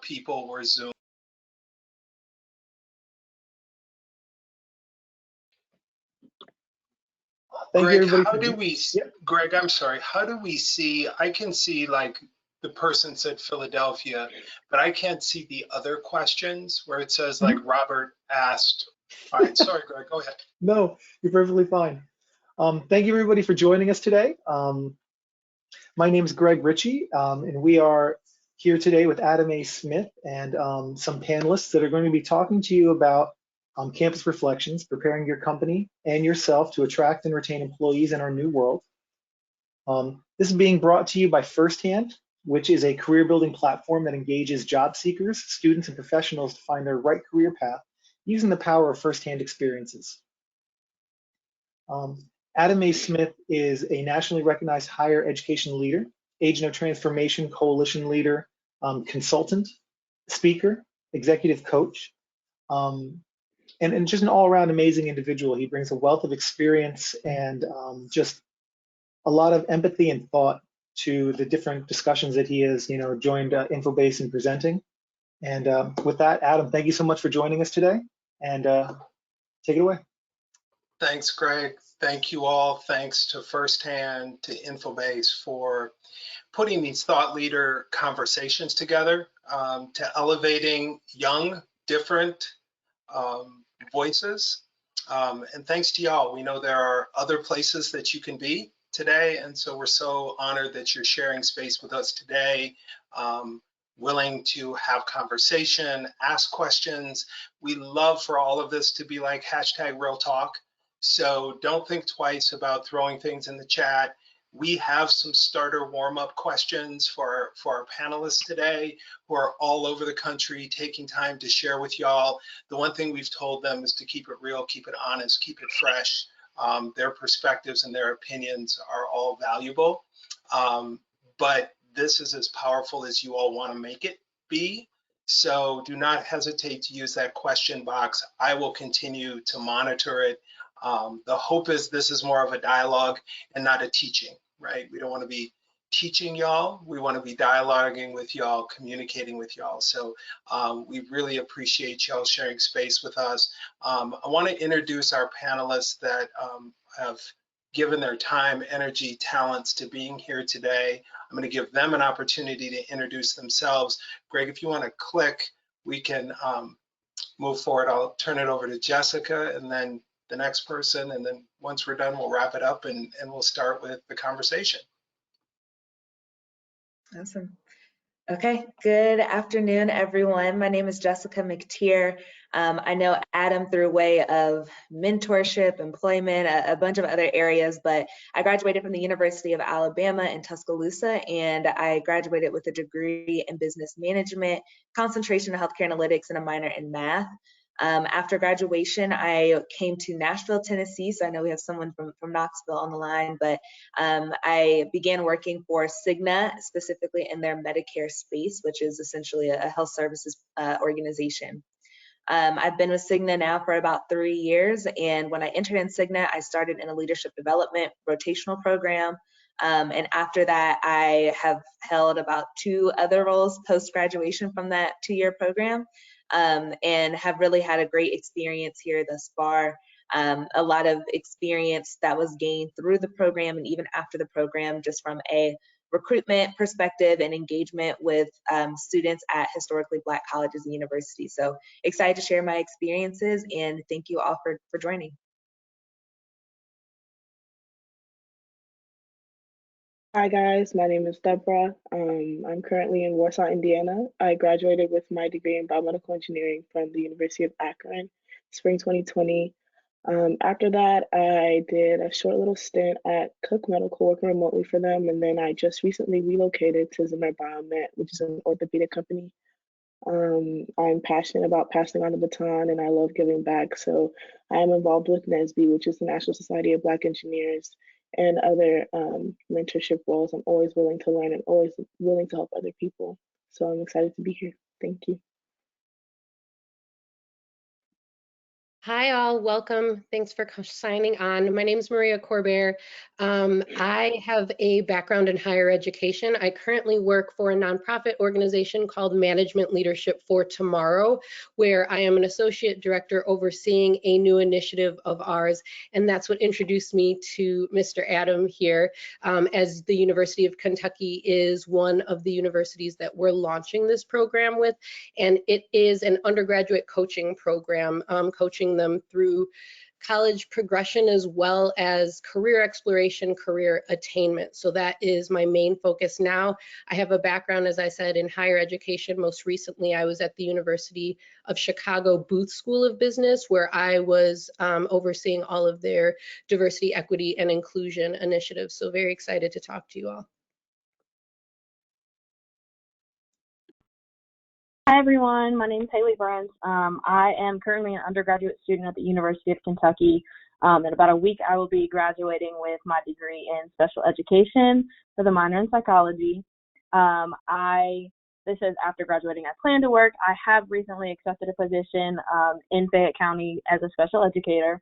people were Zoom. Thank you, Greg, everybody. how do we, Greg, I'm sorry, how do we see, I can see like the person said Philadelphia, but I can't see the other questions where it says like Robert asked. All right, sorry, Greg, go ahead. No, you're perfectly fine. Thank you, everybody, for joining us today. My name is Greg Ritchie, and we are here today with Adam A. Smith and some panelists that are going to be talking to you about campus reflections, preparing your company and yourself to attract and retain employees in our new world. This is being brought to you by Firsthand, which is a career building platform that engages job seekers, students, and professionals to find their right career path using the power of firsthand experiences. Adam A. Smith is a nationally recognized higher education leader, Agent of Transformation Coalition leader, consultant, speaker, executive coach, and just an all-around amazing individual. He brings a wealth of experience and just a lot of empathy and thought to the different discussions that he has, joined Infobase in presenting. And with that, Adam, thank you so much for joining us today, and take it away. Thanks, Greg. Thank you all. Thanks to Firsthand, to Infobase for putting these thought leader conversations together, to elevating young, different voices. And thanks to y'all. We know there are other places that you can be today, and so we're so honored that you're sharing space with us today, willing to have conversation, ask questions. We love for all of this to be like #RealTalk. So don't think twice about throwing things in the chat. We have some starter warm-up questions for our panelists today who are all over the country taking time to share with y'all. The one thing we've told them is to keep it real, keep it honest, keep it fresh. Their perspectives and their opinions are all valuable, but this is as powerful as you all want to make it be. So do not hesitate to use that question box. I will continue to monitor it. The hope is this is more of a dialogue and not a teaching, right? We don't want to be teaching y'all. We want to be dialoguing with y'all, communicating with y'all. So we really appreciate y'all sharing space with us. I want to introduce our panelists that have given their time, energy, talents to being here today. I'm going to give them an opportunity to introduce themselves. Greg, if you want to click, we can move forward. I'll turn it over to Jessica and then the next person. And then once we're done, we'll wrap it up and we'll start with the conversation. Awesome. Okay, good afternoon, everyone. My name is Jessica McTeer. I know Adam through way of mentorship, employment, a bunch of other areas, but I graduated from the University of Alabama in Tuscaloosa, and I graduated with a degree in business management, concentration in healthcare analytics, and a minor in math. After graduation, I came to Nashville, Tennessee. So I know we have someone from Knoxville on the line, but I began working for Cigna, specifically in their Medicare space, which is essentially a health services organization. I've been with Cigna now for about 3 years. And when I entered in Cigna, I started in a leadership development rotational program. And after that, I have held about 2 other roles post-graduation from that 2-year program. And have really had a great experience here thus far. A lot of experience that was gained through the program and even after the program, just from a recruitment perspective and engagement with students at historically Black colleges and universities. So excited to share my experiences, and thank you all for joining. Hi guys, my name is Deborah. I'm currently in Warsaw, Indiana. I graduated with my degree in biomedical engineering from the University of Akron, spring 2020. After that, I did a short little stint at Cook Medical, working remotely for them, and then I just recently relocated to Zimmer Biomet, which is an orthopedic company. I'm passionate about passing on the baton, and I love giving back, so I am involved with NSBE, which is the National Society of Black Engineers, and other mentorship roles. I'm always willing to learn and always willing to help other people. So I'm excited to be here. Thank you. Hi, all. Welcome. Thanks for signing on. My name is Maria Corbert. I have a background in higher education. I currently work for a nonprofit organization called Management Leadership for Tomorrow, where I am an associate director overseeing a new initiative of ours. And that's what introduced me to Mr. Adam here, as the University of Kentucky is one of the universities that we're launching this program with. And it is an undergraduate coaching program, coaching them through college progression as well as career exploration, career attainment. So that is my main focus now. I have a background, as I said, in higher education. Most recently, I was at the University of Chicago Booth School of Business, where I was overseeing all of their diversity, equity, and inclusion initiatives. So very excited to talk to you all. Hi everyone, my name is Haley Bruns. I am currently an undergraduate student at the University of Kentucky. In about a week, I will be graduating with my degree in special education with a minor in psychology. This is after graduating, I plan to work. I have recently accepted a position in Fayette County as a special educator.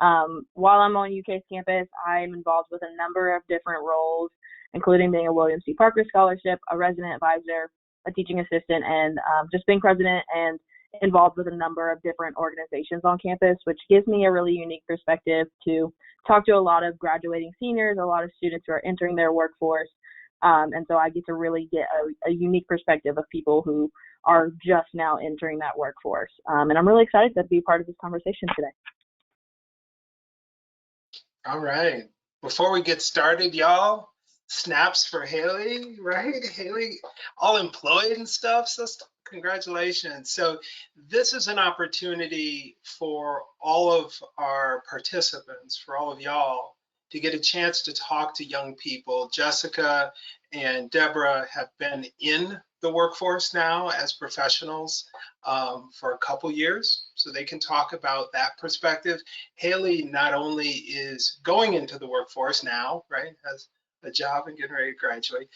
While I'm on UK's campus, I'm involved with a number of different roles, including being a William C. Parker Scholarship, a resident advisor, a teaching assistant, and just being president and involved with a number of different organizations on campus, which gives me a really unique perspective to talk to a lot of graduating seniors, a lot of students who are entering their workforce. And so I get to really get a unique perspective of people who are just now entering that workforce. And I'm really excited to be part of this conversation today. All right. Before we get started, y'all, snaps for Haley, right? Haley, all employed and stuff. So congratulations. So this is an opportunity for all of our participants, for all of y'all, to get a chance to talk to young people. Jessica and Deborah have been in the workforce now as professionals for a couple years, so they can talk about that perspective. Haley not only is going into the workforce now, right, has a job and getting ready to graduate,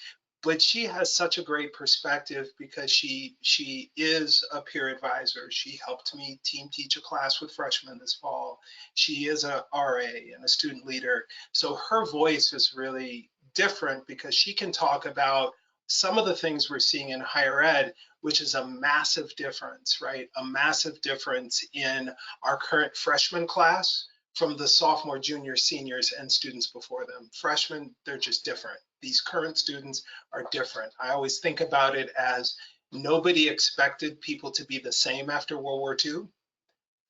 but she has such a great perspective because she is a peer advisor. She helped me team teach a class with freshmen this fall. She is a RA and a student leader. So her voice is really different because she can talk about some of the things we're seeing in higher ed, which is a massive difference, right? A massive difference in our current freshman class from the sophomore, junior, seniors, and students before them. Freshmen, they're just different. These current students are different. I always think about it as nobody expected people to be the same after World War II.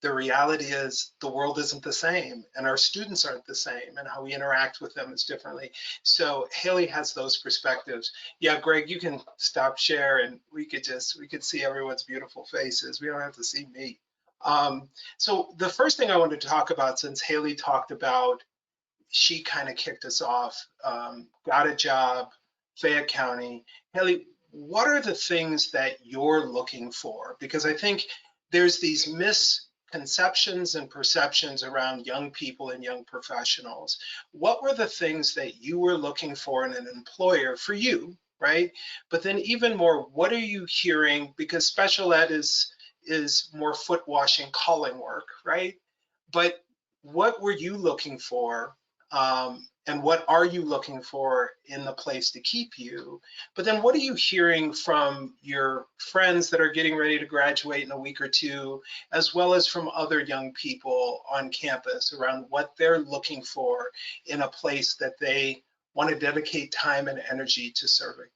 The reality is the world isn't the same, and our students aren't the same, and how we interact with them is differently. So Haley has those perspectives. Yeah, Greg, you can stop share and we could see everyone's beautiful faces. We don't have to see me. So the first thing I wanted to talk about, since Haley talked about, she kind of kicked us off, got a job, Fayette County. Haley, what are the things that you're looking for? Because I think there's these misconceptions and perceptions around young people and young professionals. What were the things that you were looking for in an employer for you, right? But then even more, what are you hearing? Because special ed is more foot washing, calling work, right? But what were you looking for? And what are you looking for in the place to keep you? But then what are you hearing from your friends that are getting ready to graduate in a week or two, as well as from other young people on campus around what they're looking for in a place that they want to dedicate time and energy to serving?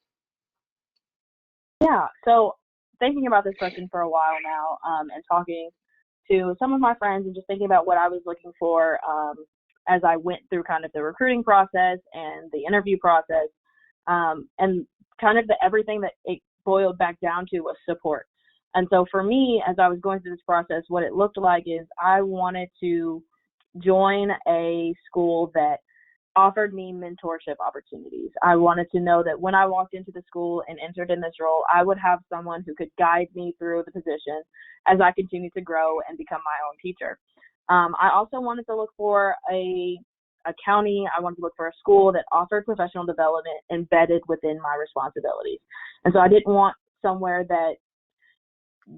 Yeah, so thinking about this question for a while now, and talking to some of my friends and just thinking about what I was looking for as I went through kind of the recruiting process and the interview process, and kind of everything that it boiled back down to was support. And so for me, as I was going through this process, what it looked like is I wanted to join a school that offered me mentorship opportunities. I wanted to know that when I walked into the school and entered in this role, I would have someone who could guide me through the position as I continue to grow and become my own teacher. I also wanted to look for a county. I wanted to look for a school that offered professional development embedded within my responsibilities. And so I didn't want somewhere that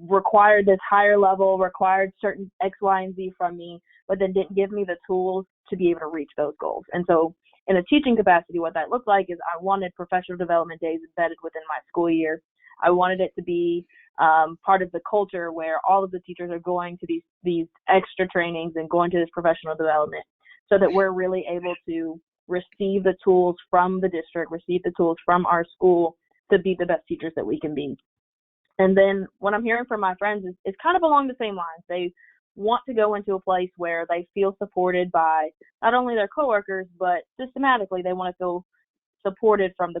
required this higher level, required certain X, Y, and Z from me, but then didn't give me the tools to be able to reach those goals. And so in a teaching capacity, what that looked like is I wanted professional development days embedded within my school year. I wanted it to be part of the culture where all of the teachers are going to these extra trainings and going to this professional development, so that we're really able to receive the tools from the district, receive the tools from our school to be the best teachers that we can be. And then what I'm hearing from my friends is kind of along the same lines. They want to go into a place where they feel supported by not only their coworkers, but systematically they want to feel supported from the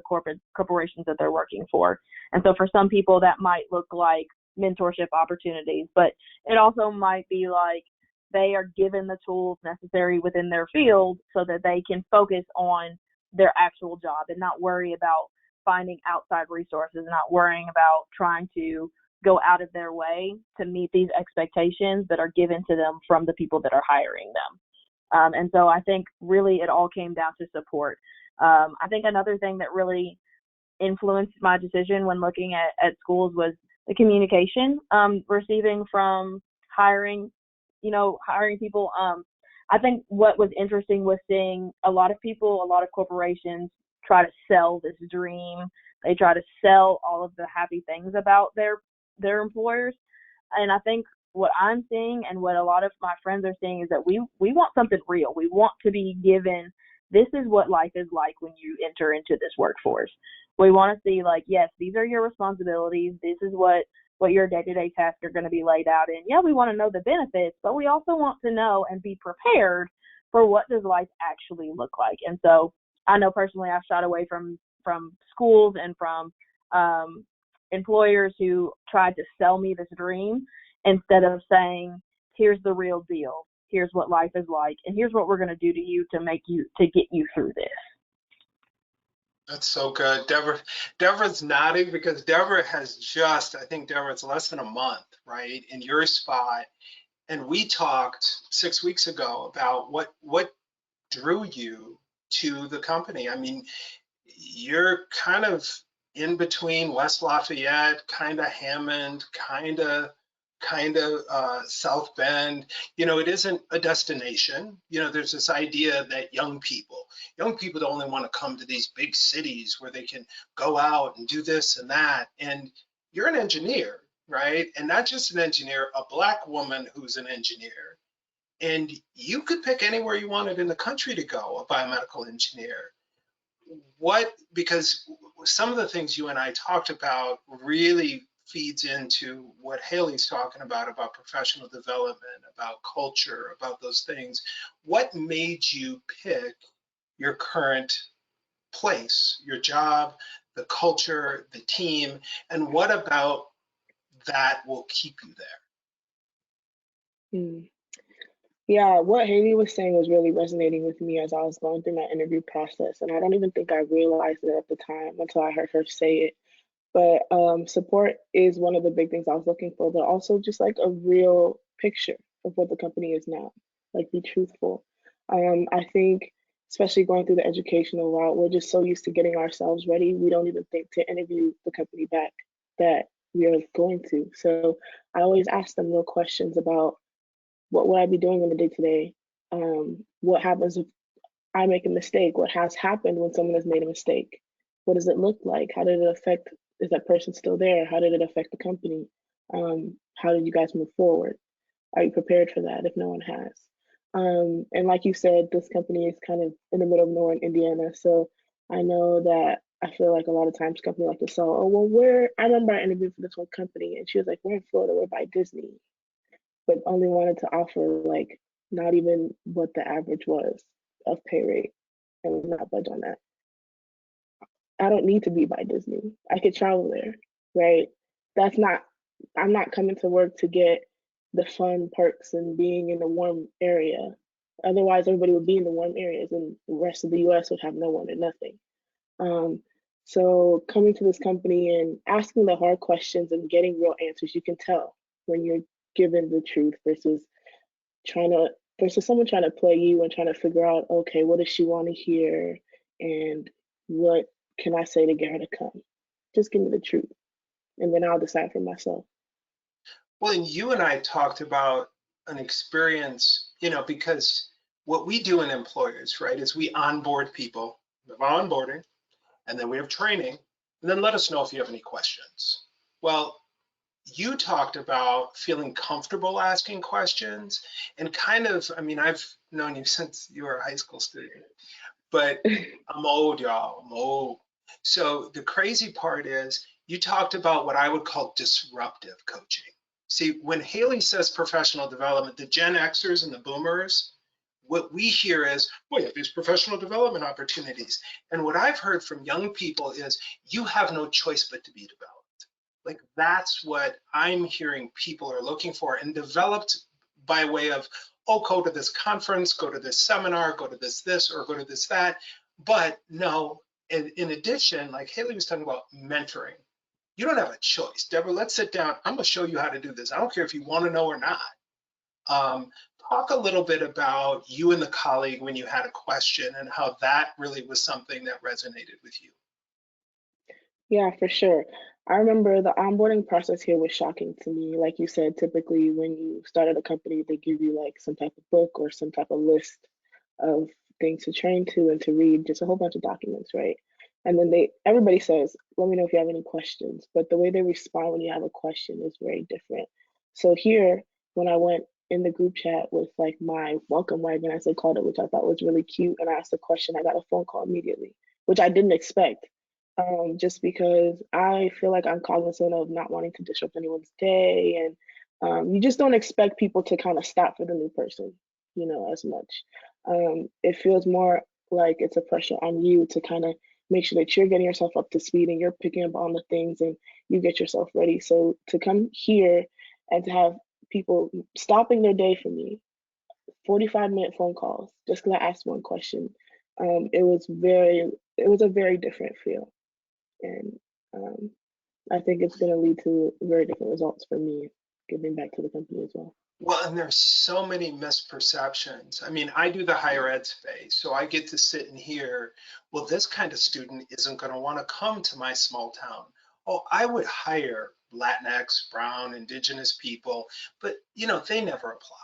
corporations that they're working for. And so for some people that might look like mentorship opportunities, but it also might be like they are given the tools necessary within their field so that they can focus on their actual job and not worry about finding outside resources, not worrying about trying to go out of their way to meet these expectations that are given to them from the people that are hiring them. And so I think really it all came down to support. I think another thing that really influenced my decision when looking at schools was the communication, receiving from hiring people. I think what was interesting was seeing a lot of people, a lot of corporations try to sell this dream. They try to sell all of the happy things about their employers. And I think what I'm seeing and what a lot of my friends are seeing is that we want something real. We want to be given, this is what life is like when you enter into this workforce. We want to see like, yes, these are your responsibilities. This is what your day-to-day tasks are going to be laid out in. Yeah, we want to know the benefits, but we also want to know and be prepared for what does life actually look like. And so I know personally I've shied away from schools and from employers who tried to sell me this dream instead of saying, here's the real deal. Here's what life is like, and here's what we're going to do to you to get you through this. That's so good. Deborah's nodding because Deborah has I think Deborah, it's less than a month, right, in your spot. And we talked 6 weeks ago about what drew you to the company. I mean, you're kind of in between West Lafayette, kind of Hammond, kind of South Bend. It isn't a destination. There's this idea that young people only want to come to these big cities where they can go out and do this and that. And you're an engineer, right? And not just an engineer, a Black woman who's an engineer. And you could pick anywhere you wanted in the country to go, a biomedical engineer. Because some of the things you and I talked about really feeds into what Haley's talking about professional development, about culture, about those things. What made you pick your current place, your job, the culture, the team, and what about that will keep you there? Yeah, what Haley was saying was really resonating with me as I was going through my interview process. And I don't even think I realized it at the time until I heard her say it. But support is one of the big things I was looking for, but also just like a real picture of what the company is now, like be truthful. I think, especially going through the educational route, we're just so used to getting ourselves ready. We don't even think to interview the company back that we are going to. So I always ask them real questions about what would I be doing in the day-to-day? What happens if I make a mistake? What has happened when someone has made a mistake? What does it look like? How did it affect, is that person still there? How did it affect the company? How did you guys move forward? Are you prepared for that if no one has? And like you said, this company is kind of in the middle of nowhere in Indiana. So I know that I feel like a lot of times companies like to sell, oh, well, I remember I interviewed for this one company and she was like, we're in Florida, we're by Disney, but only wanted to offer like not even what the average was of pay rate and not budge on that. I don't need to be by Disney. I could travel there, right? I'm not coming to work to get the fun perks and being in a warm area. Otherwise, everybody would be in the warm areas and the rest of the US would have no one or nothing. So coming to this company and asking the hard questions and getting real answers, you can tell when you're given the truth versus someone trying to play you and trying to figure out, okay, what does she want to hear and what can I say to get her to come? Just give me the truth and then I'll decide for myself. Well, and you and I talked about an experience, because what we do in employers, right, is we onboard people, we have onboarding, and then we have training, and then let us know if you have any questions. Well, you talked about feeling comfortable asking questions and kind of, I mean, I've known you since you were a high school student, but I'm old, y'all. I'm old. So the crazy part is you talked about what I would call disruptive coaching. See, when Haley says professional development, the Gen Xers and the boomers, what we hear is, well, you have these professional development opportunities. And what I've heard from young people is you have no choice but to be developed. Like that's what I'm hearing people are looking for, and developed by way of, oh, go to this conference, go to this seminar, go to this, or go to this, that. But no, in addition, like Haley was talking about mentoring, you don't have a choice. Deborah, let's sit down. I'm gonna show you how to do this. I don't care if you want to know or not. Um, Talk a little bit about you and the colleague when you had a question and how that really was something that resonated with you. Yeah, for sure. I remember the onboarding process here was shocking to me. Like you said, typically when you start at a company, they give you like some type of book or some type of list of things to train to and to read, just a whole bunch of documents, right? And then everybody says, let me know if you have any questions. But the way they respond when you have a question is very different. So here, when I went in the group chat with like my welcome wagon, as they called it, which I thought was really cute, and I asked a question, I got a phone call immediately, which I didn't expect. Just because I feel like I'm cognizant of not wanting to disrupt anyone's day, and you just don't expect people to kind of stop for the new person, as much. It feels more like it's a pressure on you to kind of make sure that you're getting yourself up to speed and you're picking up on the things and you get yourself ready. So to come here and to have people stopping their day for me, 45-minute phone calls, just because I asked one question, it was a very different feel. And um, I think it's going to lead to very different results for me giving back to the company as well. Well, and there's so many misperceptions. I mean, I do the higher ed space, so I get to sit and hear, well, this kind of student isn't going to want to come to my small town. Oh, I would hire Latinx, Brown, Indigenous people, but they never apply.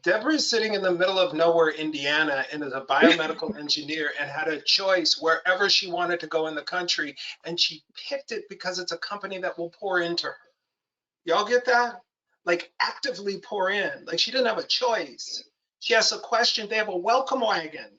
Deborah is sitting in the middle of nowhere, Indiana, and is a biomedical engineer and had a choice wherever she wanted to go in the country, and she picked it because it's a company that will pour into her. Y'all get that? Like actively pour in. Like she didn't have a choice. She asks a question, they have a welcome wagon.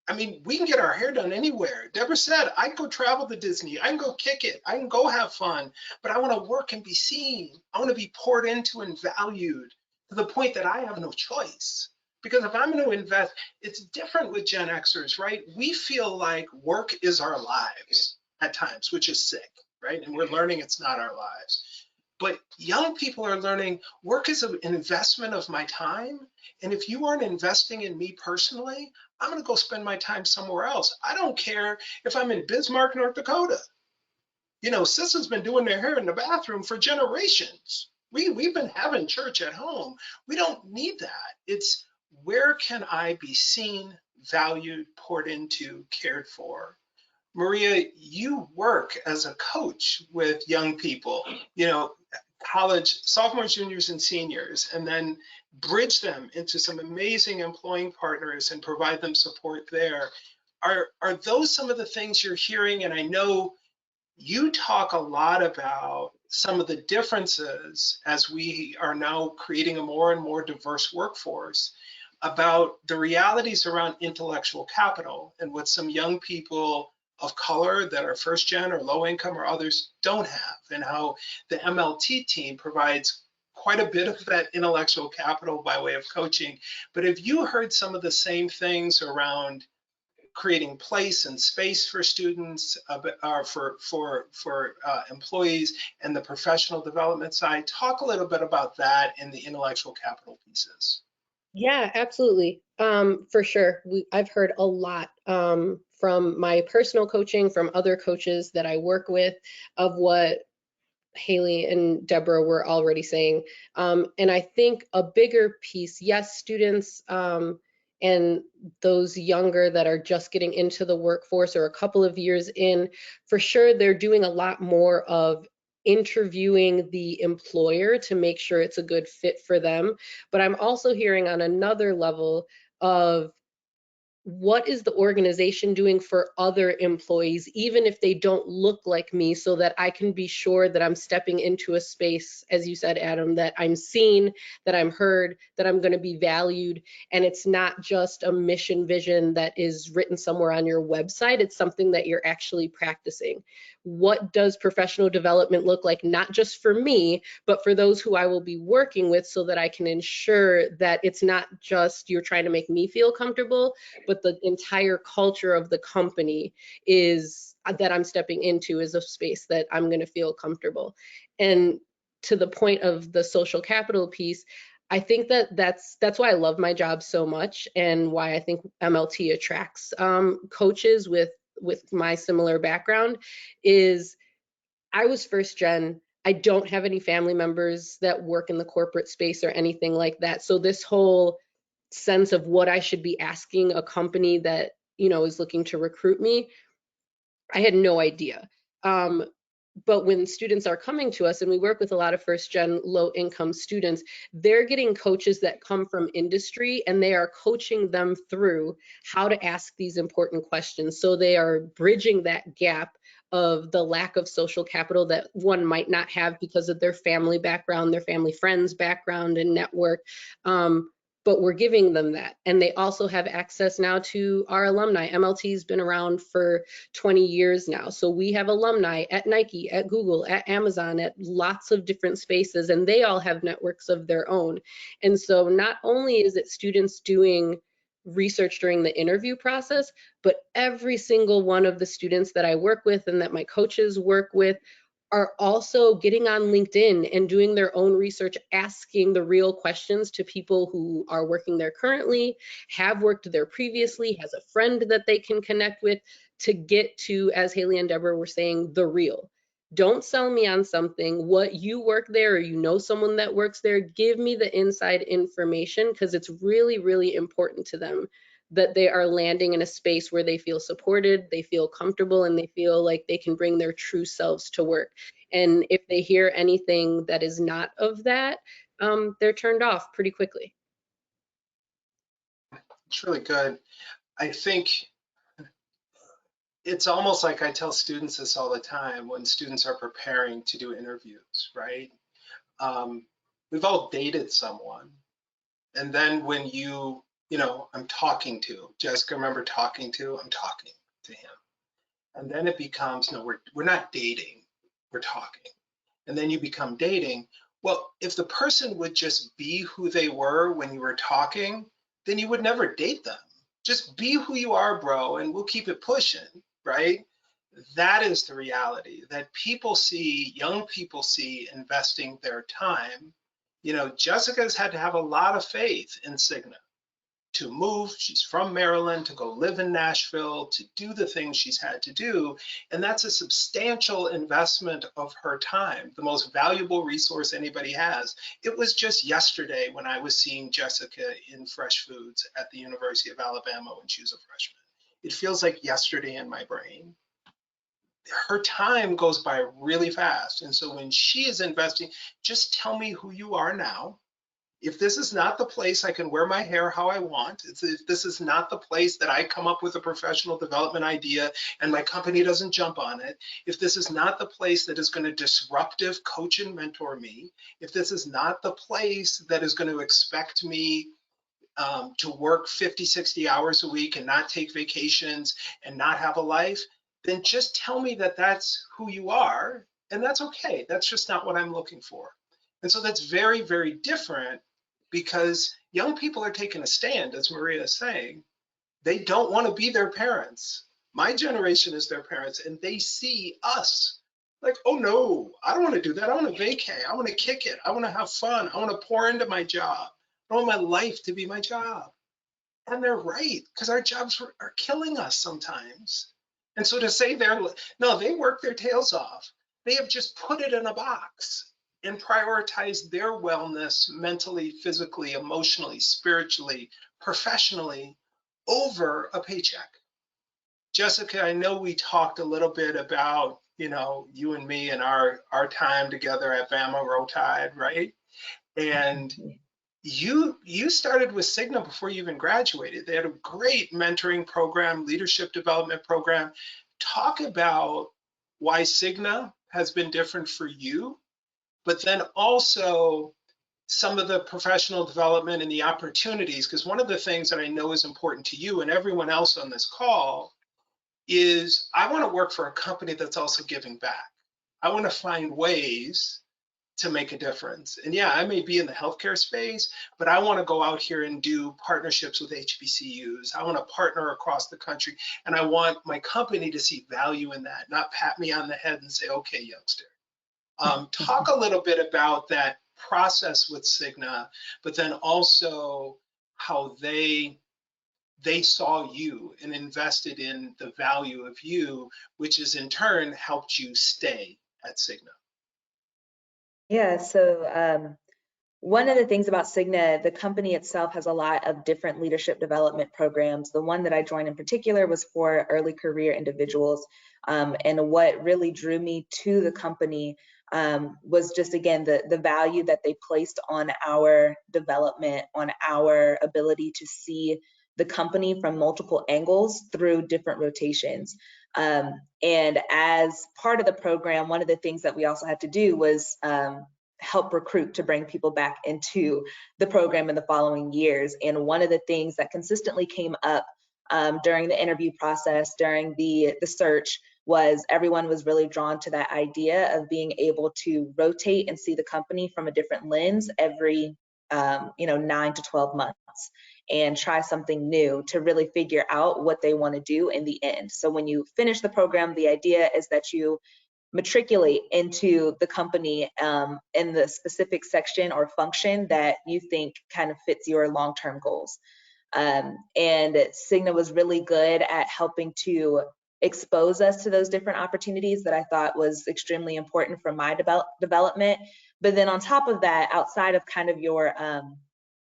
I mean, we can get our hair done anywhere. Deborah said, I can go travel to Disney. I can go kick it. I can go have fun, but I want to work and be seen. I want to be poured into and valued to the point that I have no choice. Because if I'm going to invest, it's different with Gen Xers, right? We feel like work is our lives at times, which is sick, right? And we're learning it's not our lives. But young people are learning work is an investment of my time. And if you aren't investing in me personally, I'm going to go spend my time somewhere else. I don't care if I'm in Bismarck, North Dakota. Sister's been doing their hair in the bathroom for generations. We've been having church at home. We don't need that. It's where can I be seen, valued, poured into, cared for? Maria, you work as a coach with young people, college sophomores, juniors, and seniors, and then bridge them into some amazing employing partners and provide them support there. Are those some of the things you're hearing? And I know you talk a lot about some of the differences as we are now creating a more and more diverse workforce, about the realities around intellectual capital and what some young people of color that are first gen or low income or others don't have, and how the MLT team provides quite a bit of that intellectual capital by way of coaching. But have you heard some of the same things around creating place and space for students, for employees, and the professional development side? Talk a little bit about that and the intellectual capital pieces. Yeah, absolutely. For sure. I've heard a lot from my personal coaching, from other coaches that I work with, of what Haley and Deborah were already saying. And I think a bigger piece, yes, students and those younger that are just getting into the workforce or a couple of years in, for sure, they're doing a lot more of interviewing the employer to make sure it's a good fit for them. But I'm also hearing on another level of what is the organization doing for other employees, even if they don't look like me, so that I can be sure that I'm stepping into a space, as you said, Adam, that I'm seen, that I'm heard, that I'm going to be valued. And it's not just a mission vision that is written somewhere on your website. It's something that you're actually practicing. What does professional development look like, not just for me, but for those who I will be working with, so that I can ensure that it's not just you're trying to make me feel comfortable, but the entire culture of the company is that I'm stepping into is a space that I'm going to feel comfortable. And to the point of the social capital piece, I think that that's why I love my job so much, and why I think MLT attracts coaches with my similar background. Is I was first gen. I don't have any family members that work in the corporate space or anything like that. So this whole sense of what I should be asking a company that, you know, is looking to recruit me, I had no idea. But when students are coming to us, and we work with a lot of first gen low income students, they're getting coaches that come from industry, and they are coaching them through how to ask these important questions. So they are bridging that gap of the lack of social capital that one might not have because of their family background, their family friends background and network. But we're giving them that. And they also have access now to our alumni. MLT has been around for 20 years now. So we have alumni at Nike, at Google, at Amazon, at lots of different spaces, and they all have networks of their own. And so not only is it students doing research during the interview process, but every single one of the students that I work with and that my coaches work with are also getting on LinkedIn and doing their own research, asking the real questions to people who are working there currently, have worked there previously, has a friend that they can connect with, to get to, as Haley and Deborah were saying, the real. Don't sell me on something. What you work there, or you know someone that works there, give me the inside information, because it's really, really important to them that they are landing in a space where they feel supported, they feel comfortable, and they feel like they can bring their true selves to work. And if they hear anything that is not of that, they're turned off pretty quickly. It's really good. I think it's almost like I tell students this all the time when students are preparing to do interviews, right? We've all dated someone. And then when I'm talking to, Jessica, remember talking to, I'm talking to him. And then it becomes, no, we're not dating, we're talking. And then you become dating. Well, if the person would just be who they were when you were talking, then you would never date them. Just be who you are, bro, and we'll keep it pushing, right? That is the reality that people see, young people see investing their time. Jessica's had to have a lot of faith in Cigna to move. She's from Maryland, to go live in Nashville, to do the things she's had to do. And that's a substantial investment of her time, the most valuable resource anybody has. It was just yesterday when I was seeing Jessica in Fresh Foods at the University of Alabama when she was a freshman. It feels like yesterday in my brain. Her time goes by really fast. And so when she is investing, just tell me who you are now. If this is not the place I can wear my hair how I want, if this is not the place that I come up with a professional development idea and my company doesn't jump on it, if this is not the place that is going to disruptive coach and mentor me, if this is not the place that is going to expect me to work 50, 60 hours a week and not take vacations and not have a life, then just tell me that that's who you are, and that's okay. That's just not what I'm looking for. And so that's very, very different, because young people are taking a stand, as Maria is saying. They don't want to be their parents. My generation is their parents, and they see us like, oh no, I don't want to do that. I want to vacay. I want to kick it. I want to have fun. I want to pour into my job. I want my life to be my job. And they're right, because our jobs are killing us sometimes. And so to say they work their tails off. They have just put it in a box and prioritize their wellness mentally, physically, emotionally, spiritually, professionally over a paycheck. Jessica, I know we talked a little bit about, you know, you and me and our time together at Bama Roll Tide, right? And you started with Cigna before you even graduated. They had a great mentoring program, leadership development program. Talk about why Cigna has been different for you, but then also some of the professional development and the opportunities, because one of the things that I know is important to you and everyone else on this call is I want to work for a company that's also giving back. I want to find ways to make a difference. And yeah, I may be in the healthcare space, but I want to go out here and do partnerships with HBCUs. I want to partner across the country, and I want my company to see value in that, not pat me on the head and say, okay, youngster. Talk a little bit about that process with Cigna, but then also how they saw you and invested in the value of you, which has in turn helped you stay at Cigna. Yeah, so one of the things about Cigna, the company itself has a lot of different leadership development programs. The one that I joined in particular was for early career individuals. And what really drew me to the company was just, again, the value that they placed on our development, on our ability to see the company from multiple angles through different rotations. And as part of the program, one of the things that we also had to do was help recruit to bring people back into the program in the following years. And one of the things that consistently came up during the interview process, during the search, was everyone was really drawn to that idea of being able to rotate and see the company from a different lens every 9 to 12 months and try something new to really figure out what they want to do in the end. So when you finish the program, the idea is that you matriculate into the company in the specific section or function that you think kind of fits your long-term goals. And Cigna was really good at helping to expose us to those different opportunities that I thought was extremely important for my development. But then on top of that, outside of kind of your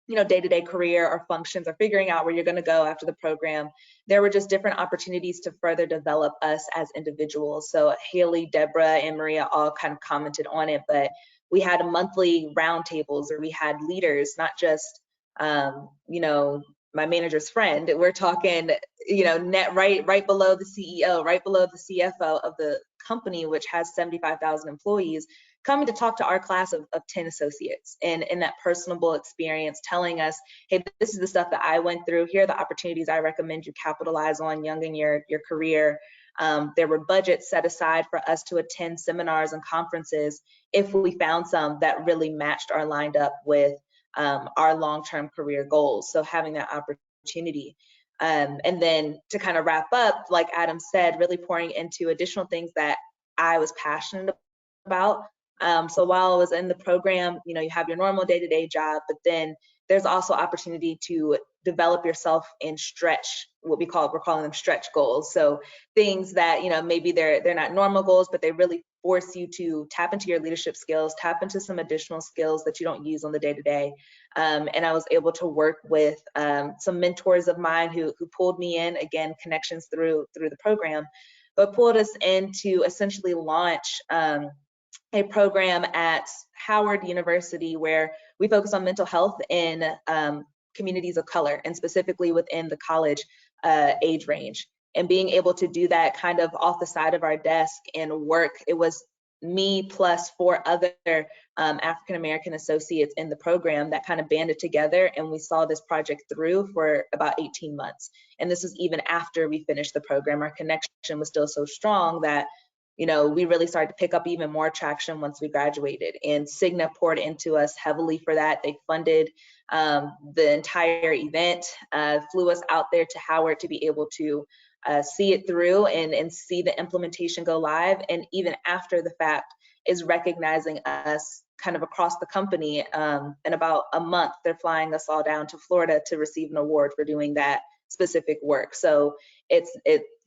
day-to-day career or functions or figuring out where you're going to go after the program, there were just different opportunities to further develop us as individuals. So Haley, Deborah, and Maria all kind of commented on it, but we had monthly roundtables, or we had leaders, not just my manager's friend. We're talking, net right below the CEO, right below the CFO of the company, which has 75,000 employees, coming to talk to our class of 10 associates, and in that personable experience, telling us, hey, this is the stuff that I went through. Here are the opportunities I recommend you capitalize on young in your career. There were budgets set aside for us to attend seminars and conferences if we found some that really matched or lined up with our long-term career goals. So having that opportunity. And then to kind of wrap up, like Adam said, really pouring into additional things that I was passionate about. So while I was in the program, you have your normal day-to-day job, but then there's also opportunity to develop yourself and stretch what we're calling them stretch goals. So things that, maybe they're not normal goals, but they really force you to tap into your leadership skills, tap into some additional skills that you don't use on the day-to-day. And I was able to work with some mentors of mine who pulled me in, again, connections through the program, but pulled us in to essentially launch a program at Howard University where we focus on mental health in communities of color, and specifically within the college age range. And being able to do that kind of off the side of our desk and work, it was me plus 4 other African-American associates in the program that kind of banded together, and we saw this project through for about 18 months. And this is even after we finished the program. Our connection was still so strong that we really started to pick up even more traction once we graduated, and Cigna poured into us heavily for that. They funded the entire event, flew us out there to Howard to be able to see it through and see the implementation go live. And even after the fact is recognizing us kind of across the company. In about a month, they're flying us all down to Florida to receive an award for doing that specific work. So it's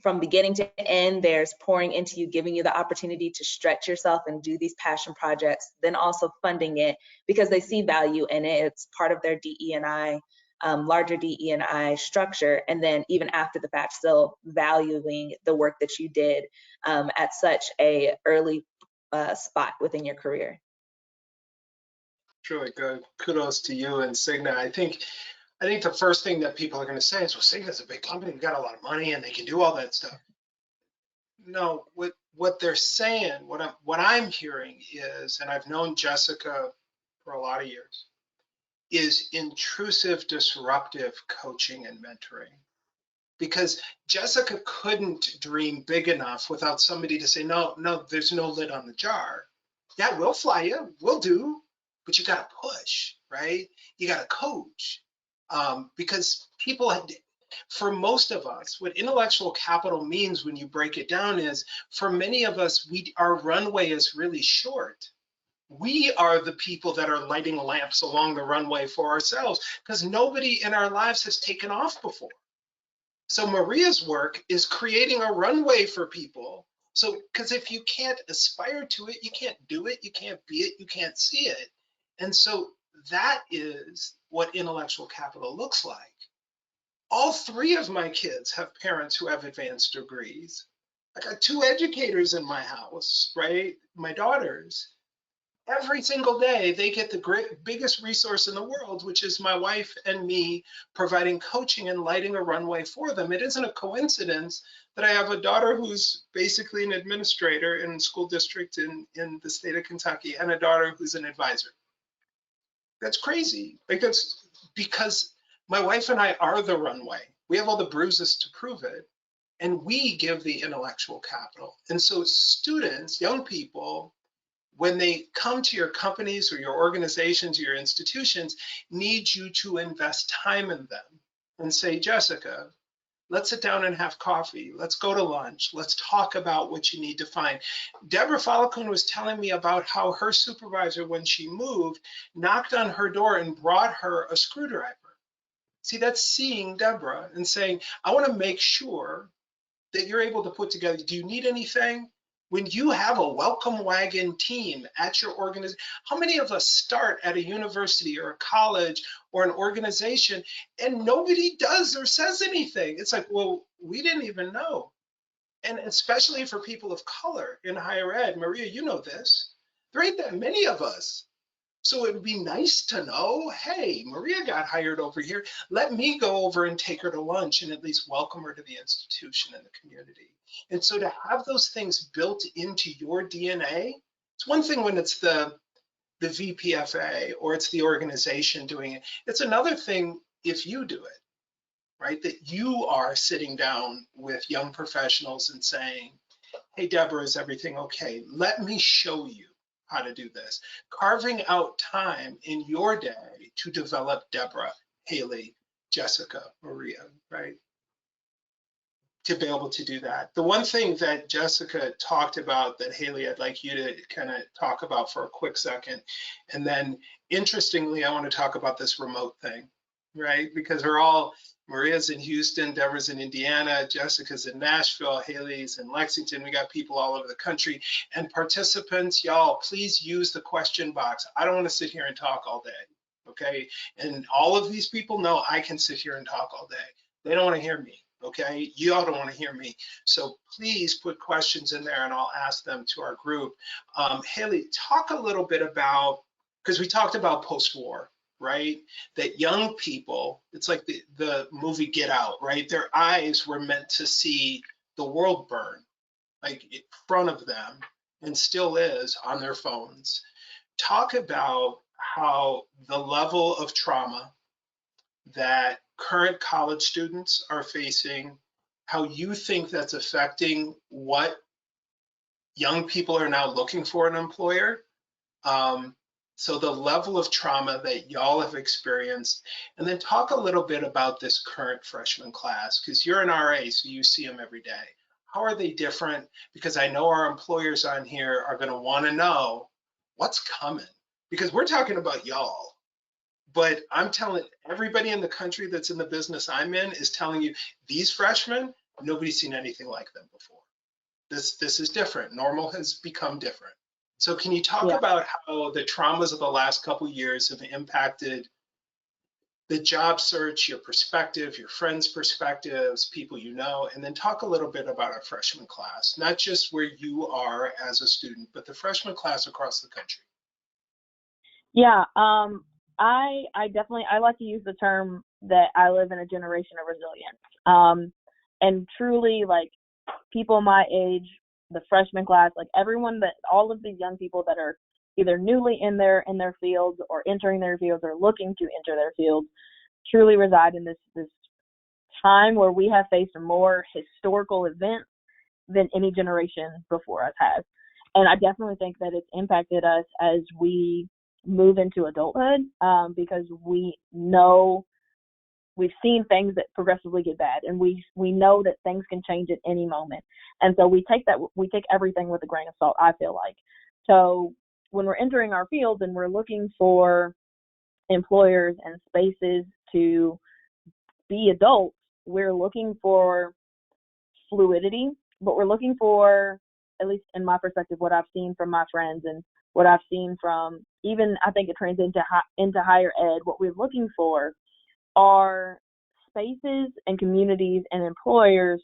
from beginning to end, there's pouring into you, giving you the opportunity to stretch yourself and do these passion projects, then also funding it because they see value in it. It's part of their DE&I larger DE&I structure, and then even after the fact, still valuing the work that you did at such a early spot within your career. Really good. Kudos to you and Cigna. I think the first thing that people are going to say is, well, Cigna's a big company, we got a lot of money, and they can do all that stuff. No, what they're saying, what I'm hearing is, and I've known Jessica for a lot of years, is intrusive, disruptive coaching and mentoring. Because Jessica couldn't dream big enough without somebody to say, no, there's no lid on the jar. Yeah, we'll fly you, we'll do, but you got to push, right? You got to coach. Because people had, for most of us, what intellectual capital means when you break it down is, for many of us, our runway is really short. We are the people that are lighting lamps along the runway for ourselves because nobody in our lives has taken off before. So Maria's work is creating a runway for people. So, because if you can't aspire to it, you can't do it, you can't be it, you can't see it. And so that is what intellectual capital looks like. All three of my kids have parents who have advanced degrees. I got 2 educators in my house, right? My daughters. Every single day, they get the biggest resource in the world, which is my wife and me providing coaching and lighting a runway for them. It isn't a coincidence that I have a daughter who's basically an administrator in a school district in the state of Kentucky and a daughter who's an advisor. That's crazy. Like, that's because my wife and I are the runway. We have all the bruises to prove it, and we give the intellectual capital. And so students, young people, when they come to your companies or your organizations or your institutions, need you to invest time in them and say, Jessica, let's sit down and have coffee. Let's go to lunch. Let's talk about what you need to find. Deborah Follicone was telling me about how her supervisor, when she moved, knocked on her door and brought her a screwdriver. See, that's seeing Deborah and saying, I want to make sure that you're able to put together, do you need anything? When you have a welcome wagon team at your organization, how many of us start at a university or a college or an organization and nobody does or says anything? It's like, well, we didn't even know. And especially for people of color in higher ed, Maria, you know this, there ain't that many of us. So it would be nice to know, hey, Maria got hired over here. Let me go over and take her to lunch and at least welcome her to the institution and the community. And so to have those things built into your DNA, it's one thing when it's the VPFA or it's the organization doing it. It's another thing if you do it, right? That you are sitting down with young professionals and saying, hey, Deborah, is everything okay? Let me show you how to do this. Carving out time in your day to develop Deborah, Haley, Jessica, Maria, right? To be able to do that. The one thing that Jessica talked about that Haley, I'd like you to kind of talk about for a quick second. And then interestingly, I want to talk about this remote thing, right? Because Maria's in Houston, Deborah's in Indiana, Jessica's in Nashville, Haley's in Lexington. We got people all over the country. And participants, y'all, please use the question box. I don't want to sit here and talk all day, okay? And all of these people know I can sit here and talk all day. They don't want to hear me, okay? You all don't want to hear me. So please put questions in there and I'll ask them to our group. Haley, talk a little bit about, because we talked about post-war, right? That young people, it's like the movie Get Out, right? Their eyes were meant to see the world burn, like in front of them, and still is on their phones. Talk about how the level of trauma that current college students are facing, how you think that's affecting what young people are now looking for in an employer. So the level of trauma that y'all have experienced, and then talk a little bit about this current freshman class, because you're an RA, so you see them every day. How are they different? Because I know our employers on here are gonna wanna know what's coming, because we're talking about y'all. But I'm telling everybody in the country that's in the business I'm in is telling you, these freshmen, nobody's seen anything like them before. This is different. Normal has become different. So can you talk about how the traumas of the last couple of years have impacted the job search, your perspective, your friends' perspectives, people you know, and then talk a little bit about our freshman class, not just where you are as a student, but the freshman class across the country. Yeah, I definitely I like to use the term that I live in a generation of resilience. And truly, like, people my age, the freshman class, like everyone, that all of these young people that are either newly in their fields or entering their fields or looking to enter their fields, truly reside in this time where we have faced more historical events than any generation before us has. And I definitely think that it's impacted us as we move into adulthood, because we know we've seen things that progressively get bad, and we know that things can change at any moment. And so we take everything with a grain of salt, I feel like. So when we're entering our fields and we're looking for employers and spaces to be adults, we're looking for fluidity, but we're looking for, at least in my perspective, what I've seen from my friends and what I've seen from, even I think it trends into higher ed, what we're looking for are spaces and communities and employers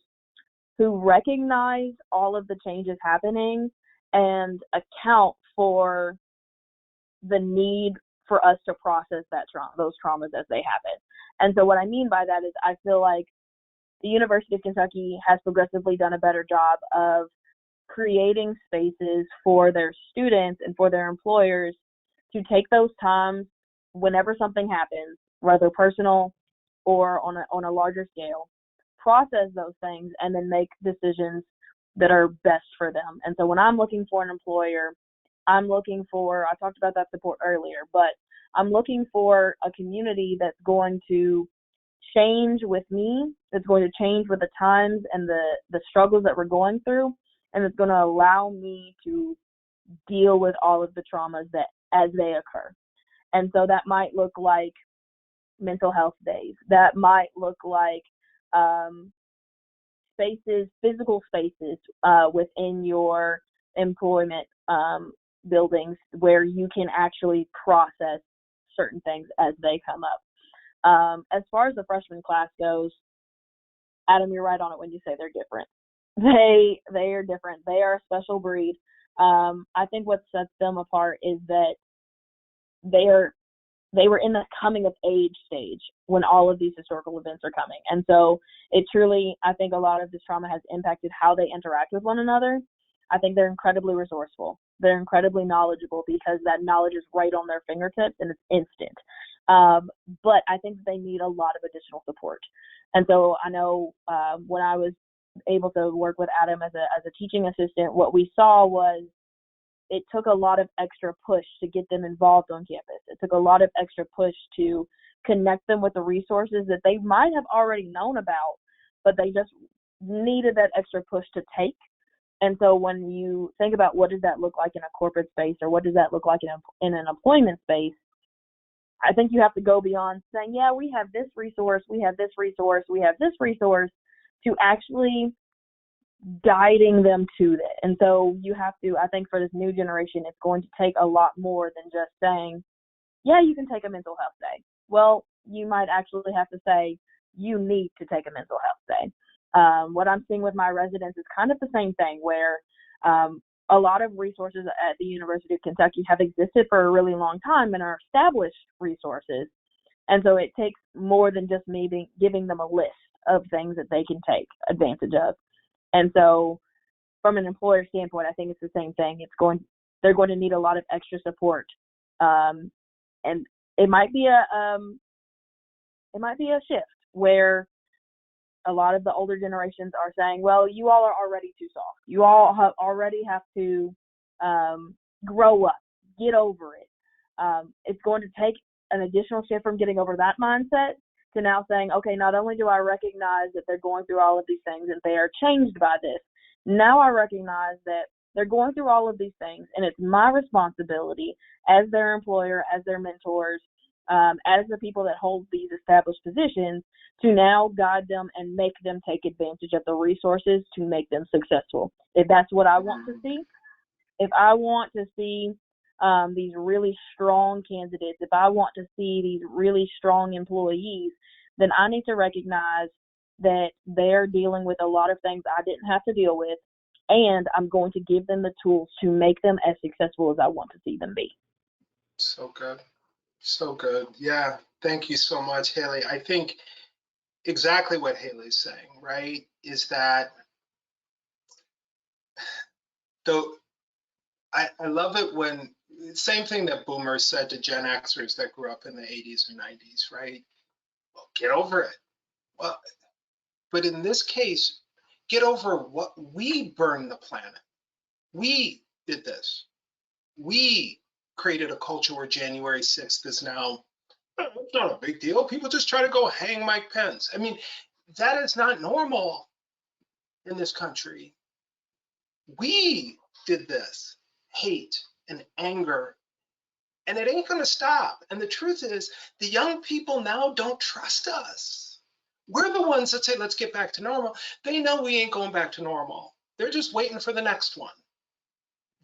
who recognize all of the changes happening and account for the need for us to process those traumas as they happen. And so what I mean by that is I feel like the University of Kentucky has progressively done a better job of creating spaces for their students and for their employers to take those times whenever something happens, whether personal or on a larger scale, process those things and then make decisions that are best for them. And so when I'm looking for an employer, I talked about that support earlier, but I'm looking for a community that's going to change with me, that's going to change with the times and the struggles that we're going through, and it's going to allow me to deal with all of the traumas that as they occur. And so that might look like mental health days. That might look like physical spaces within your employment buildings where you can actually process certain things as they come up. As far as the freshman class goes, Adam, you're right on it when you say they're different. They are different. They are a special breed. I think what sets them apart is that they were in the coming of age stage when all of these historical events are coming. And so it truly, I think a lot of this trauma has impacted how they interact with one another. I think they're incredibly resourceful. They're incredibly knowledgeable because that knowledge is right on their fingertips and it's instant. But I think they need a lot of additional support. And so I know when I was able to work with Adam as a teaching assistant, what we saw was it took a lot of extra push to get them involved on campus. It took a lot of extra push to connect them with the resources that they might have already known about, but they just needed that extra push to take. And so when you think about what does that look like in a corporate space, or what does that look like in an employment space, I think you have to go beyond saying, yeah, we have this resource, we have this resource, we have this resource, to actually guiding them to that. And so you have to, I think for this new generation, it's going to take a lot more than just saying, yeah, you can take a mental health day. Well, you might actually have to say, you need to take a mental health day. What I'm seeing with my residents is kind of the same thing, where a lot of resources at the University of Kentucky have existed for a really long time and are established resources. And so it takes more than just me giving them a list of things that they can take advantage of. And so from an employer standpoint, I think it's the same thing. They're going to need a lot of extra support. And it might be a shift where a lot of the older generations are saying, well, you all are already too soft. You all already have to grow up, get over it. It's going to take an additional shift from getting over that mindset to now saying, okay, not only do I recognize that they're going through all of these things and they are changed by this, now I recognize that they're going through all of these things, and it's my responsibility as their employer, as their mentors, as the people that hold these established positions, to now guide them and make them take advantage of the resources to make them successful. If that's what I want to see, if I want to see these really strong candidates, if I want to see these really strong employees, then I need to recognize that they're dealing with a lot of things I didn't have to deal with, and I'm going to give them the tools to make them as successful as I want to see them be. So good. So good. Yeah. Thank you so much, Haley. I think exactly what Haley's saying, right, is that though I love it when same thing that boomers said to Gen Xers that grew up in the 80s and 90s, right? Well, get over it. Well, but in this case, get over what we burned the planet. We did this. We created a culture where January 6th is now, it's not a big deal. People just try to go hang Mike Pence. I mean, that is not normal in this country. We did this hate and anger, and it ain't going to stop. And the truth is, the young people now don't trust us. We're the ones that say, let's get back to normal. They know we ain't going back to normal. They're just waiting for the next one.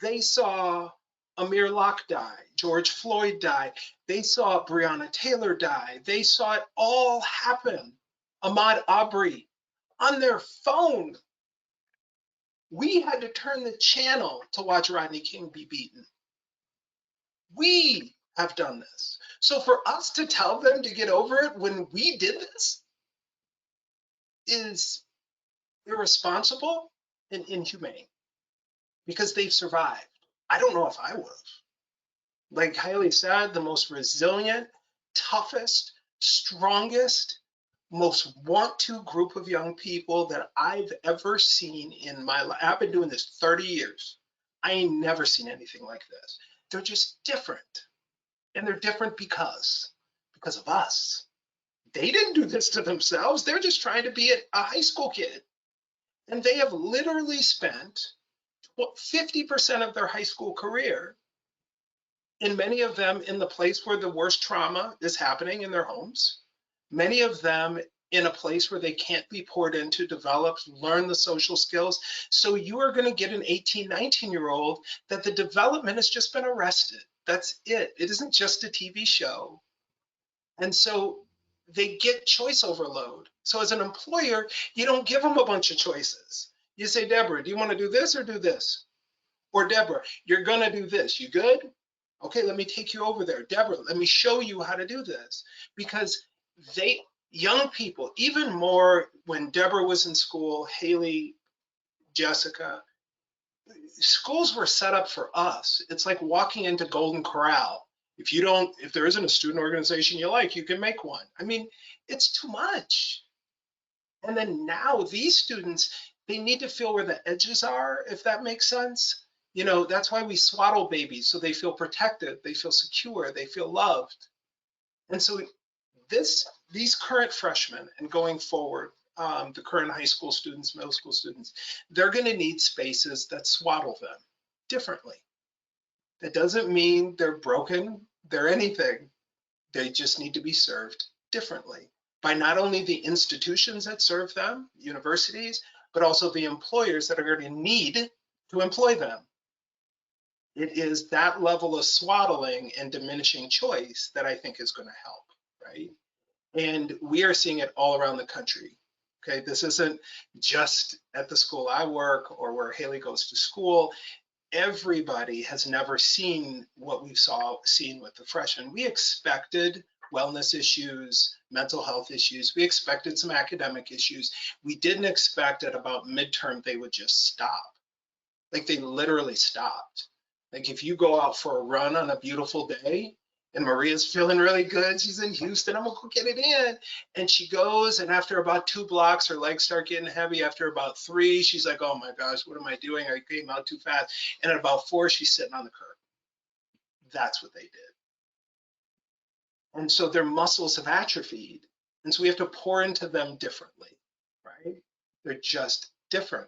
They saw Amir Locke die, George Floyd die. They saw Breonna Taylor die. They saw it all happen. Ahmaud Arbery on their phone. We had to turn the channel to watch Rodney King be beaten. We have done this. So for us to tell them to get over it when we did this is irresponsible and inhumane because they've survived. I don't know if I would have. Like Haley said, the most resilient, toughest, strongest, most want to group of young people that I've ever seen in my life. I've been doing this 30 years. I ain't never seen anything like this. They're just different. And they're different because of us. They didn't do this to themselves. They're just trying to be a high school kid. And they have literally spent 50% of their high school career, in many of them in the place where the worst trauma is happening in their homes, many of them in a place where they can't be poured into, develop, learn the social skills. So you are going to get an 18, 19-year-old that the development has just been arrested. That's it. It isn't just a TV show. And so they get choice overload. So as an employer, you don't give them a bunch of choices. You say, Deborah, do you want to do this or do this? Or Deborah, you're going to do this. You good? Okay, let me take you over there. Deborah, let me show you how to do this. Because young people, even more when Deborah was in school, Haley, Jessica, schools were set up for us. It's like walking into Golden Corral. If there isn't a student organization you like, you can make one. I mean, it's too much. And then now these students, they need to feel where the edges are, if that makes sense. That's why we swaddle babies, so they feel protected, they feel secure, they feel loved. And so these current freshmen and going forward, the current high school students, middle school students, they're going to need spaces that swaddle them differently. That doesn't mean they're broken, they're anything. They just need to be served differently by not only the institutions that serve them, universities, but also the employers that are going to need to employ them. It is that level of swaddling and diminishing choice that I think is going to help, right? And we are seeing it all around the country. Okay, this isn't just at the school I work or where Haley goes to school. Everybody has never seen what we've seen with the freshmen. We expected wellness issues, mental health issues. We expected some academic issues. We didn't expect at about midterm they would just stop. Like they literally stopped. Like if you go out for a run on a beautiful day and Maria's feeling really good, she's in Houston, I'm gonna go get it in. And she goes, and after about 2 blocks, her legs start getting heavy. After about 3, she's like, oh my gosh, what am I doing? I came out too fast. And at about 4, she's sitting on the curb. That's what they did. And so their muscles have atrophied. And so we have to pour into them differently, right? They're just different.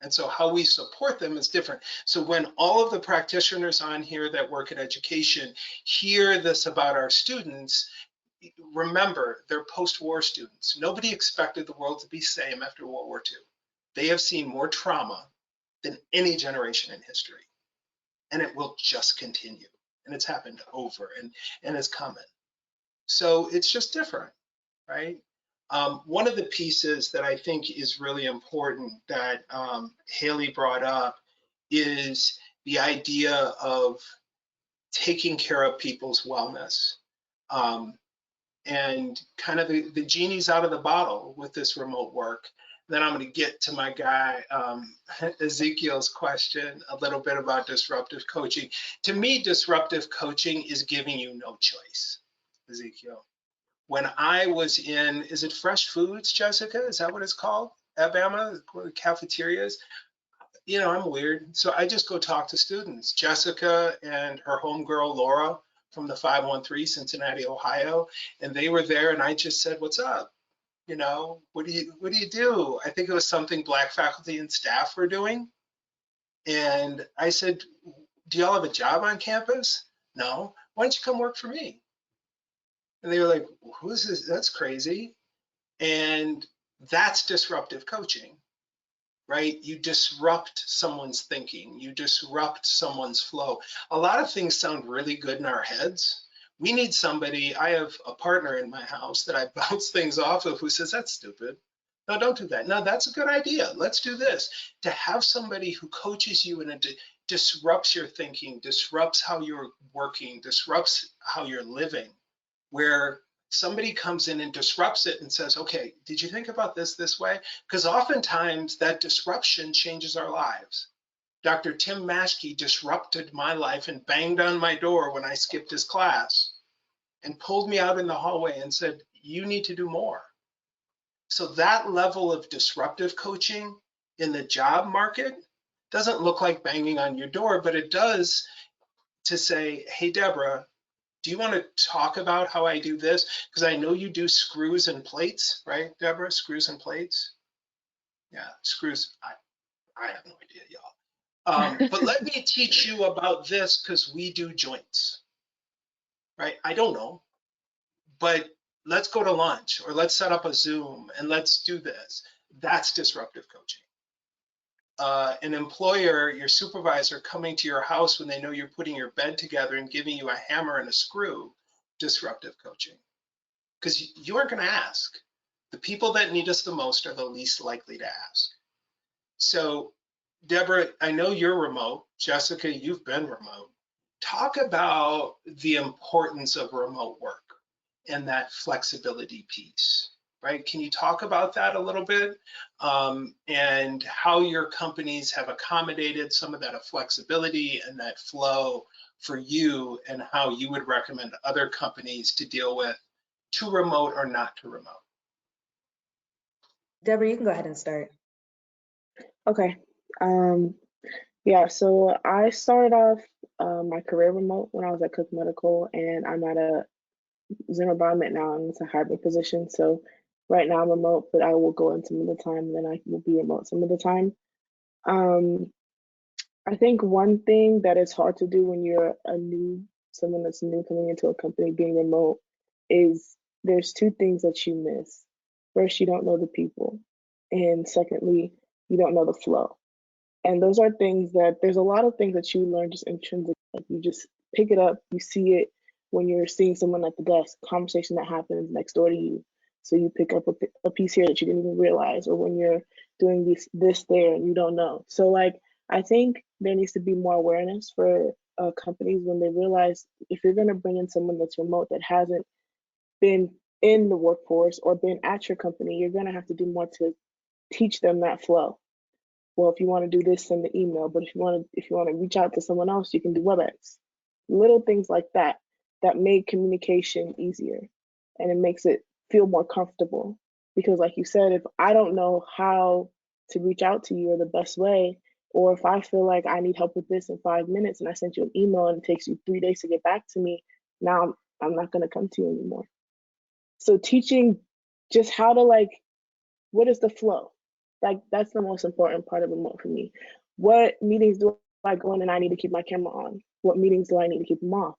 And so how we support them is different. So when all of the practitioners on here that work in education hear this about our students, remember, they're post-war students. Nobody expected the world to be the same after World War II. They have seen more trauma than any generation in history, and it will just continue. and it's happened over and it's coming. So it's just different, right? One of the pieces that I think is really important that Haley brought up is the idea of taking care of people's wellness. And kind of the genie's out of the bottle with this remote work. Then I'm going to get to my guy, Ezekiel's question a little bit about disruptive coaching. To me, disruptive coaching is giving you no choice, Ezekiel. When I was in, is it Fresh Foods, Jessica? Is that what it's called? Alabama, cafeterias? You know, I'm weird. So I just go talk to students. Jessica and her homegirl, Laura, from the 513 Cincinnati, Ohio, and they were there, and I just said, "What's up? You know, what do you do?" I think it was something Black faculty and staff were doing, and I said, "Do y'all have a job on campus?" "No." "Why don't you come work for me?" And they were like, "Who is this? That's crazy." And that's disruptive coaching, right? You disrupt someone's thinking, you disrupt someone's flow. A lot of things sound really good in our heads. We need somebody, I have a partner in my house that I bounce things off of who says, "That's stupid. No, don't do that. No, that's a good idea. Let's do this." To have somebody who coaches you and disrupts your thinking, disrupts how you're working, disrupts how you're living, where somebody comes in and disrupts it and says, "Okay, did you think about this way?" Because oftentimes that disruption changes our lives. Dr. Tim Maschke disrupted my life and banged on my door when I skipped his class and pulled me out in the hallway and said, "You need to do more." So that level of disruptive coaching in the job market doesn't look like banging on your door, but it does to say, "Hey, Deborah, do you want to talk about how I do this? Because I know you do screws and plates," right, Deborah? Screws and plates? Yeah, screws. I have no idea, y'all. But let me teach you about this because we do joints, right? I don't know, but let's go to lunch or let's set up a Zoom and let's do this. That's disruptive coaching. An employer, your supervisor coming to your house when they know you're putting your bed together and giving you a hammer and a screw, disruptive coaching. Because you aren't going to ask. The people that need us the most are the least likely to ask. So, Deborah, I know you're remote. Jessica, you've been remote. Talk about the importance of remote work and that flexibility piece, right? Can you talk about that a little bit, and how your companies have accommodated some of that flexibility and that flow for you, and how you would recommend other companies to deal with to remote or not to remote? Deborah, you can go ahead and start. Okay. Yeah, so I started off my career remote when I was at Cook Medical, and I'm at a Zimmer environment now, and it's a hybrid position. So right now I'm remote, but I will go in some of the time, and then I will be remote some of the time. I think one thing that is hard to do when you're someone that's new coming into a company being remote is there's two things that you miss. First, you don't know the people, and secondly, you don't know the flow. And those are things that there's a lot of things that you learn just intrinsically. Like you just pick it up, you see it when you're seeing someone at the desk, conversation that happens next door to you. So you pick up a piece here that you didn't even realize, or when you're doing this there and you don't know. So like I think there needs to be more awareness for companies when they realize if you're going to bring in someone that's remote that hasn't been in the workforce or been at your company, you're going to have to do more to teach them that flow. Well, if you want to do this, send the email. But if you want to reach out to someone else, you can do WebEx. Little things like that that make communication easier, and it makes it feel more comfortable. Because, like you said, if I don't know how to reach out to you or the best way, or if I feel like I need help with this in 5 minutes and I sent you an email and it takes you 3 days to get back to me, now I'm not going to come to you anymore. So teaching just how to what is the flow? Like that's the most important part of remote for me. What meetings do I go in and I need to keep my camera on? What meetings do I need to keep them off?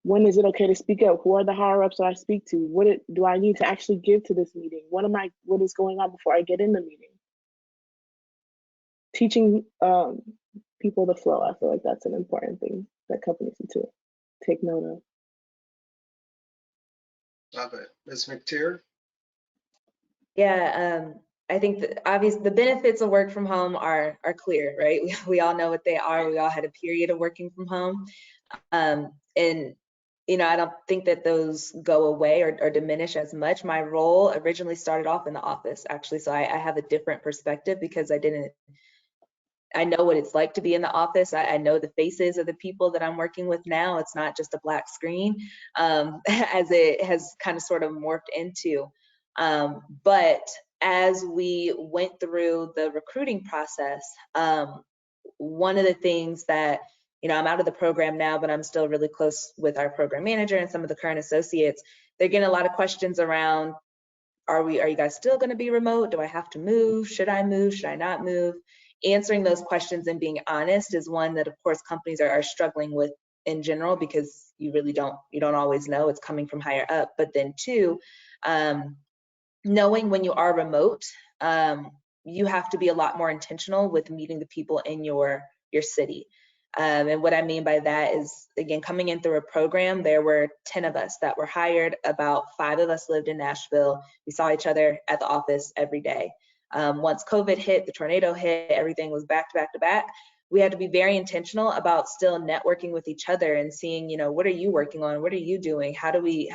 When is it okay to speak up? Who are the higher ups that I speak to? Do I need to actually give to this meeting? What is going on before I get in the meeting? Teaching people to flow. I feel like that's an important thing that companies need to take note of. Love it. Ms. McTeer? Yeah, I think that obviously the benefits of work from home are clear, right? We all know what they are. We all had a period of working from home. And I don't think that those go away or diminish as much. My role originally started off in the office, actually, so I have a different perspective because I know what it's like to be in the office. I know the faces of the people that I'm working with now. It's not just a black screen, as it has kind of sort of morphed into. But as we went through the recruiting process, one of the things that, I'm out of the program now, but I'm still really close with our program manager and some of the current associates. They're getting a lot of questions around, are you guys still going to be remote? Do I have to move? Should I move? Should I not move? Answering those questions and being honest is one that, of course, companies are struggling with in general, because you don't always know. It's coming from higher up. But then two, knowing when you are remote, you have to be a lot more intentional with meeting the people in your city. And what I mean by that is, again, coming in through a program, there were 10 of us that were hired. About 5 of us lived in Nashville. We saw each other at the office every day. Once COVID hit, the tornado hit, everything was back to back to back. We had to be very intentional about still networking with each other and seeing, what are you working on? What are you doing? How do we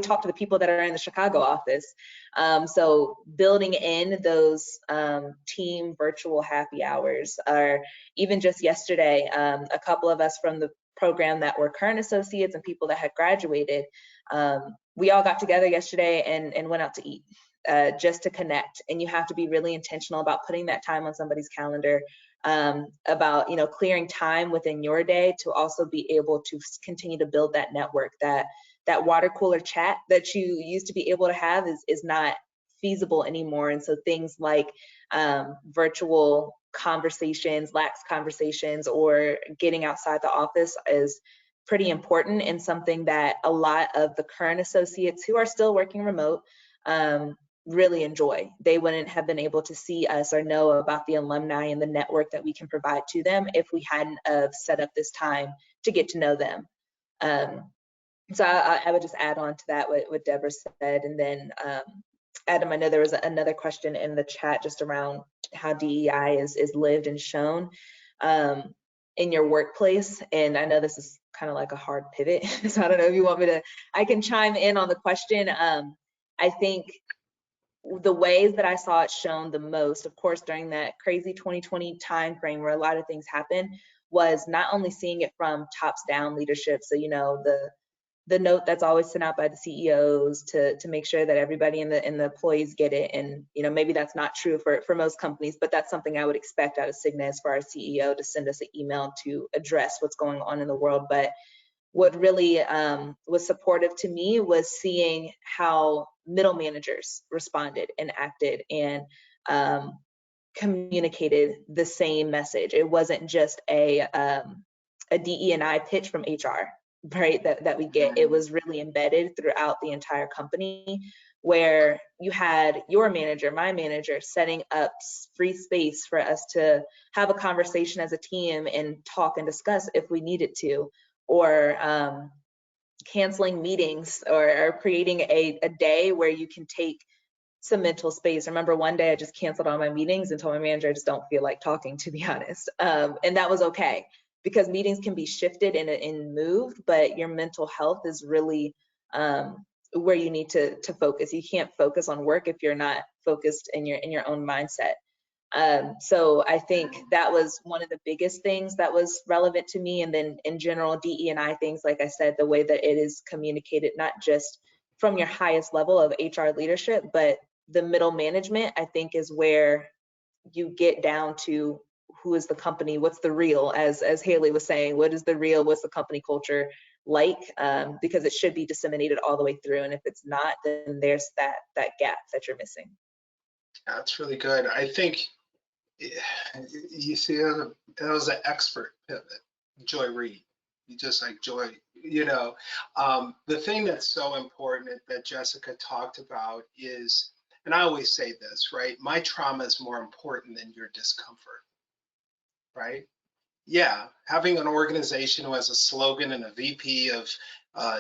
talk to the people that are in the Chicago office? So building in those team virtual happy hours, or even just yesterday, a couple of us from the program that were current associates and people that had graduated, we all got together yesterday and went out to eat, just to connect. And you have to be really intentional about putting that time on somebody's calendar, about clearing time within your day to also be able to continue to build that network. That water cooler chat that you used to be able to have is not feasible anymore. And so things like virtual conversations, lax conversations, or getting outside the office is pretty important, and something that a lot of the current associates who are still working remote really enjoy. They wouldn't have been able to see us or know about the alumni and the network that we can provide to them if we hadn't set up this time to get to know them. So I would just add on to that what Deborah said. And then Adam, I know there was another question in the chat just around how DEI is lived and shown in your workplace. And I know this is kind of like a hard pivot, so I don't know if you want me to, I can chime in on the question. I think the ways that I saw it shown the most, of course, during that crazy 2020 time frame where a lot of things happened, was not only seeing it from tops down leadership. So, the note that's always sent out by the CEOs to make sure that everybody and the employees get it. And maybe that's not true for most companies, but that's something I would expect out of Cigna as far as CEO to send us an email to address what's going on in the world. But what really was supportive to me was seeing how middle managers responded and acted and communicated the same message. It wasn't just a DE&I pitch from HR, right, that we get. It was really embedded throughout the entire company, where you had your manager, my manager, setting up free space for us to have a conversation as a team and talk and discuss if we needed to, or canceling meetings, or creating a day where you can take some mental space. I remember one day I just canceled all my meetings and told my manager I just don't feel like talking, to be honest. And that was okay, because meetings can be shifted and moved, but your mental health is really where you need to focus. You can't focus on work if you're not focused in your own mindset. So I think that was one of the biggest things that was relevant to me. And then in general, DE&I things, like I said, the way that it is communicated, not just from your highest level of HR leadership, but the middle management, I think, is where you get down to who is the company, what's the real, as Haley was saying, what is the real, what's the company culture like, because it should be disseminated all the way through. And if it's not, then there's that gap that you're missing. That's really good. I think you see that was an expert pivot, Joy Reid. You just like Joy, the thing that's so important that Jessica talked about is, and I always say this, right? My trauma is more important than your discomfort. right? Yeah, having an organization who has a slogan and a VP of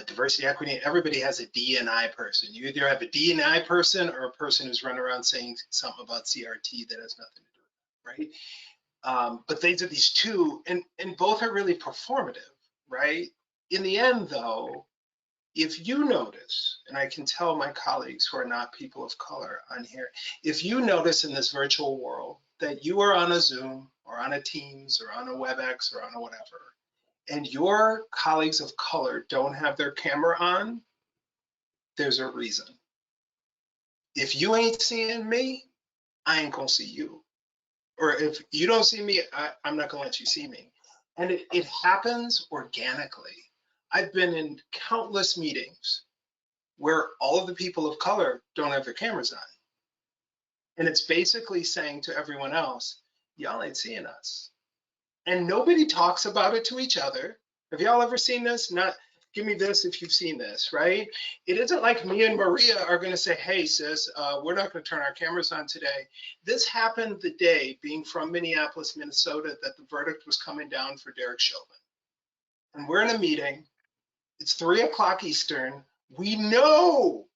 diversity, equity, everybody has a D&I person. You either have a D&I person or a person who's running around saying something about CRT that has nothing to do with it, right? But these are these two, and both are really performative, right? In the end, though, if you notice, and I can tell my colleagues who are not people of color on here, if you notice in this virtual world that you are on a Zoom or on a Teams or on a WebEx or on a whatever, and your colleagues of color don't have their camera on, there's a reason. If you ain't seeing me, I ain't gonna see you. Or if you don't see me, I'm not gonna let you see me. And it happens organically. I've been in countless meetings where all of the people of color don't have their cameras on. And it's basically saying to everyone else, y'all ain't seeing us. And nobody talks about it to each other. Have y'all ever seen this? Not, give me this if you've seen this, right? It isn't like me and Maria are gonna say, hey sis, we're not gonna turn our cameras on today. This happened the day, being from Minneapolis, Minnesota, that the verdict was coming down for Derek Chauvin. And we're in a meeting, it's 3 o'clock Eastern. We know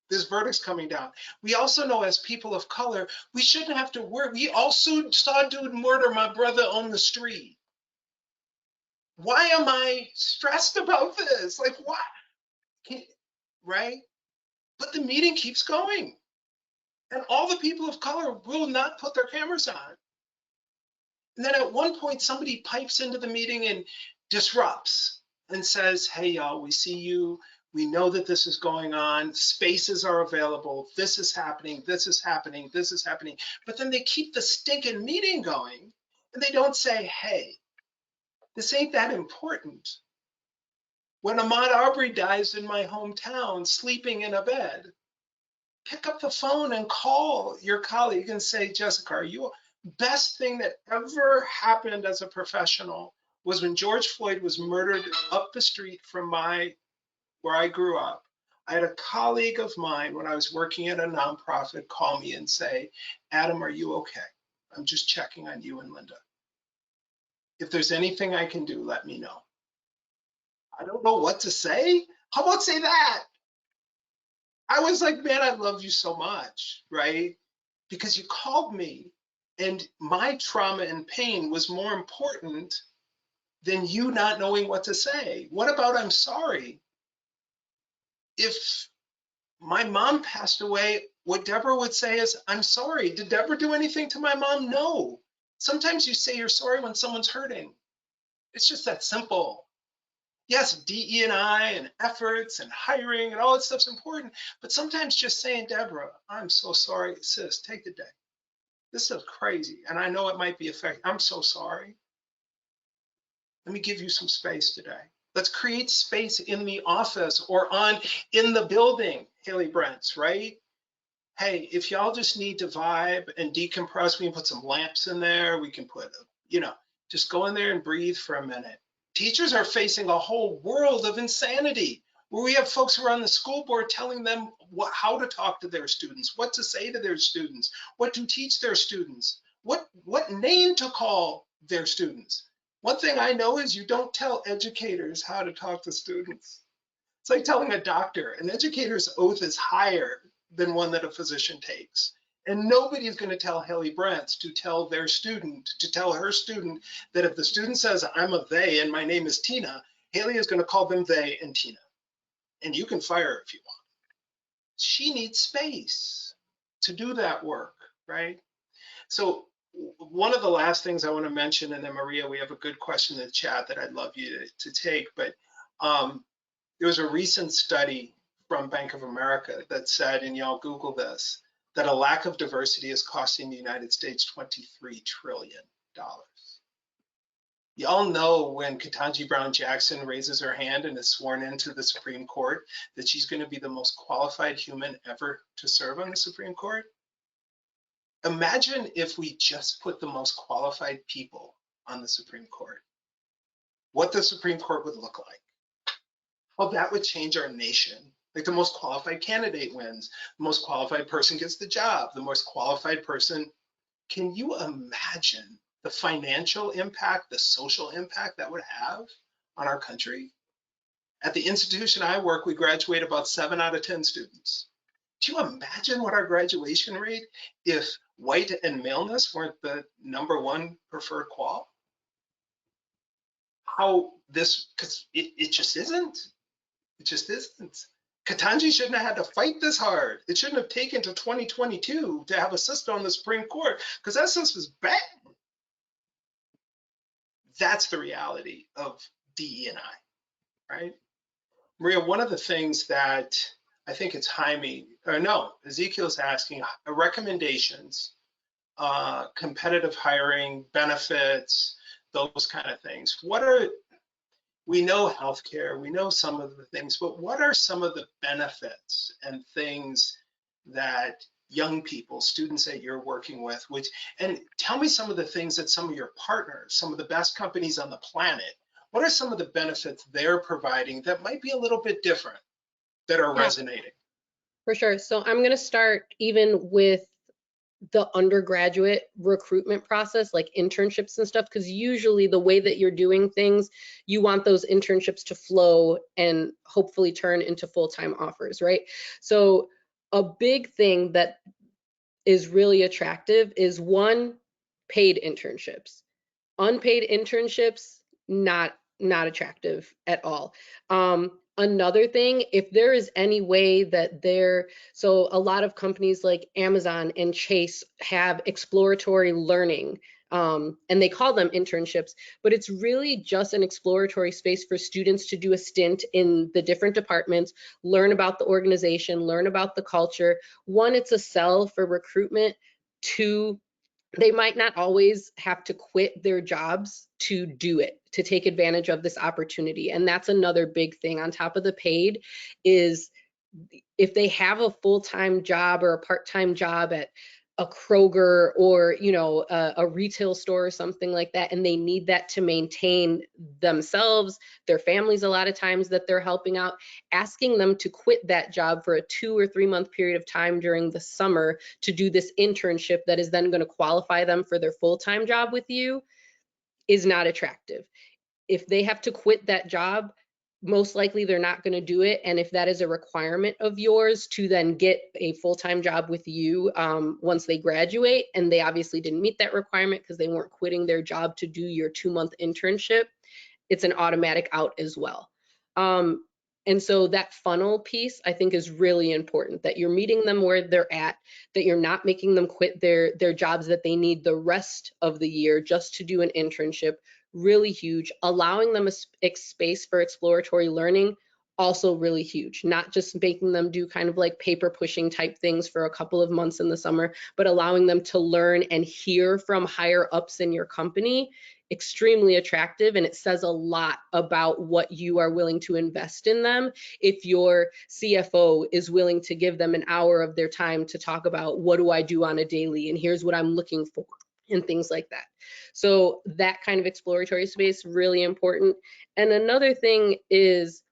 this verdict's coming down. We also know as people of color, we shouldn't have to worry. We also saw a dude murder my brother on the street. Why am I stressed about this? Like, what? Right? But the meeting keeps going. And all the people of color will not put their cameras on. And then at one point, somebody pipes into the meeting and disrupts and says, hey, y'all, we see you. We know that this is going on. Spaces are available. This is happening. This is happening. This is happening. But then they keep the stinking meeting going. And they don't say, hey, this ain't that important. When Ahmaud Arbery dies in my hometown, sleeping in a bed, pick up the phone and call your colleague and say, Jessica, are you best thing that ever happened as a professional was when George Floyd was murdered up the street from where I grew up. I had a colleague of mine when I was working at a nonprofit call me and say, Adam, are you okay? I'm just checking on you and Linda. If there's anything I can do, let me know. I don't know what to say. How about say that? I was like, man, I love you so much, right? Because you called me and my trauma and pain was more important than you not knowing what to say. What about I'm sorry? If my mom passed away, what Deborah would say is, I'm sorry. Did Deborah do anything to my mom? No. Sometimes you say you're sorry when someone's hurting. It's just that simple. Yes, DE&I and efforts and hiring and all that stuff's important, but sometimes just saying, Deborah, I'm so sorry, sis, take the day. This is crazy, and I know it might be affecting. I'm so sorry. Let me give you some space today. Let's create space in the office or in the building, Haley Brents, right? Hey, if y'all just need to vibe and decompress, we can put some lamps in there. We can put, just go in there and breathe for a minute. Teachers are facing a whole world of insanity where we have folks who are on the school board telling them how to talk to their students, what to say to their students, what to teach their students, what name to call their students. One thing I know is you don't tell educators how to talk to students. It's like telling a doctor. An educator's oath is higher than one that a physician takes. And nobody is going to tell Haley Brents to tell her student that if the student says, I'm a they and my name is Tina, Haley is going to call them they and Tina. And you can fire her if you want. She needs space to do that work, right? So one of the last things I want to mention, and then Maria, we have a good question in the chat that I'd love you to take, but there was a recent study from Bank of America that said, and y'all Google this, that a lack of diversity is costing the United States $23 trillion. Y'all know when Ketanji Brown Jackson raises her hand and is sworn into the Supreme Court that she's going to be the most qualified human ever to serve on the Supreme Court? Imagine if we just put the most qualified people on the Supreme Court, what the Supreme Court would look like. How that would change our nation. Like the most qualified candidate wins, the most qualified person gets the job, the most qualified person. Can you imagine the financial impact, the social impact that would have on our country? At the institution I work, we graduate about 7 out of 10 students. Do you imagine what our graduation rate if white and maleness weren't the #1 preferred qual? How this, because it just isn't. It just isn't. Ketanji shouldn't have had to fight this hard. It shouldn't have taken to 2022 to have a sister on the Supreme Court, because that sister was bad. That's the reality of DE&I, right? Maria, one of the things that I think it's Jaime, or no, Ezekiel's asking recommendations, competitive hiring, benefits, those kind of things. We know healthcare, we know some of the things, but what are some of the benefits and things that young people, students that you're working with, and tell me some of the things that some of your partners, some of the best companies on the planet, what are some of the benefits they're providing that might be a little bit different, that are resonating? For sure. So I'm going to start even with the undergraduate recruitment process, like internships and stuff, because usually the way that you're doing things, you want those internships to flow and hopefully turn into full-time offers, right? So a big thing that is really attractive is, one, paid internships. Unpaid internships, not attractive at all. Another thing, if there is any way that so a lot of companies like Amazon and Chase have exploratory learning, and they call them internships, but it's really just an exploratory space for students to do a stint in the different departments, learn about the organization, learn about the culture. One, it's a sell for recruitment. Two, they might not always have to quit their jobs to do it, to take advantage of this opportunity. And that's another big thing on top of the paid, is if they have a full-time job or a part-time job at a Kroger or, you know, a retail store or something like that, and they need that to maintain themselves, their families, a lot of times that they're helping out, asking them to quit that job for a 2 or 3 month period of time during the summer to do this internship that is then going to qualify them for their full-time job with you is not attractive. If they have to quit that job, most likely they're not going to do it. And if that is a requirement of yours to then get a full-time job with you once they graduate, and they obviously didn't meet that requirement because they weren't quitting their job to do your 2-month internship, it's an automatic out as well. And so that funnel piece, I think, is really important, that you're meeting them where they're at, that you're not making them quit their jobs that they need the rest of the year just to do an internship. Really huge. Allowing them a space for exploratory learning, also really huge. Not just making them do kind of like paper pushing type things for a couple of months in the summer, but allowing them to learn and hear from higher ups in your company. Extremely attractive, and it says a lot about what you are willing to invest in them if your CFO is willing to give them an hour of their time to talk about, what do I do on a daily, and here's what I'm looking for, and things like that. So that kind of exploratory space, really important. And another thing is,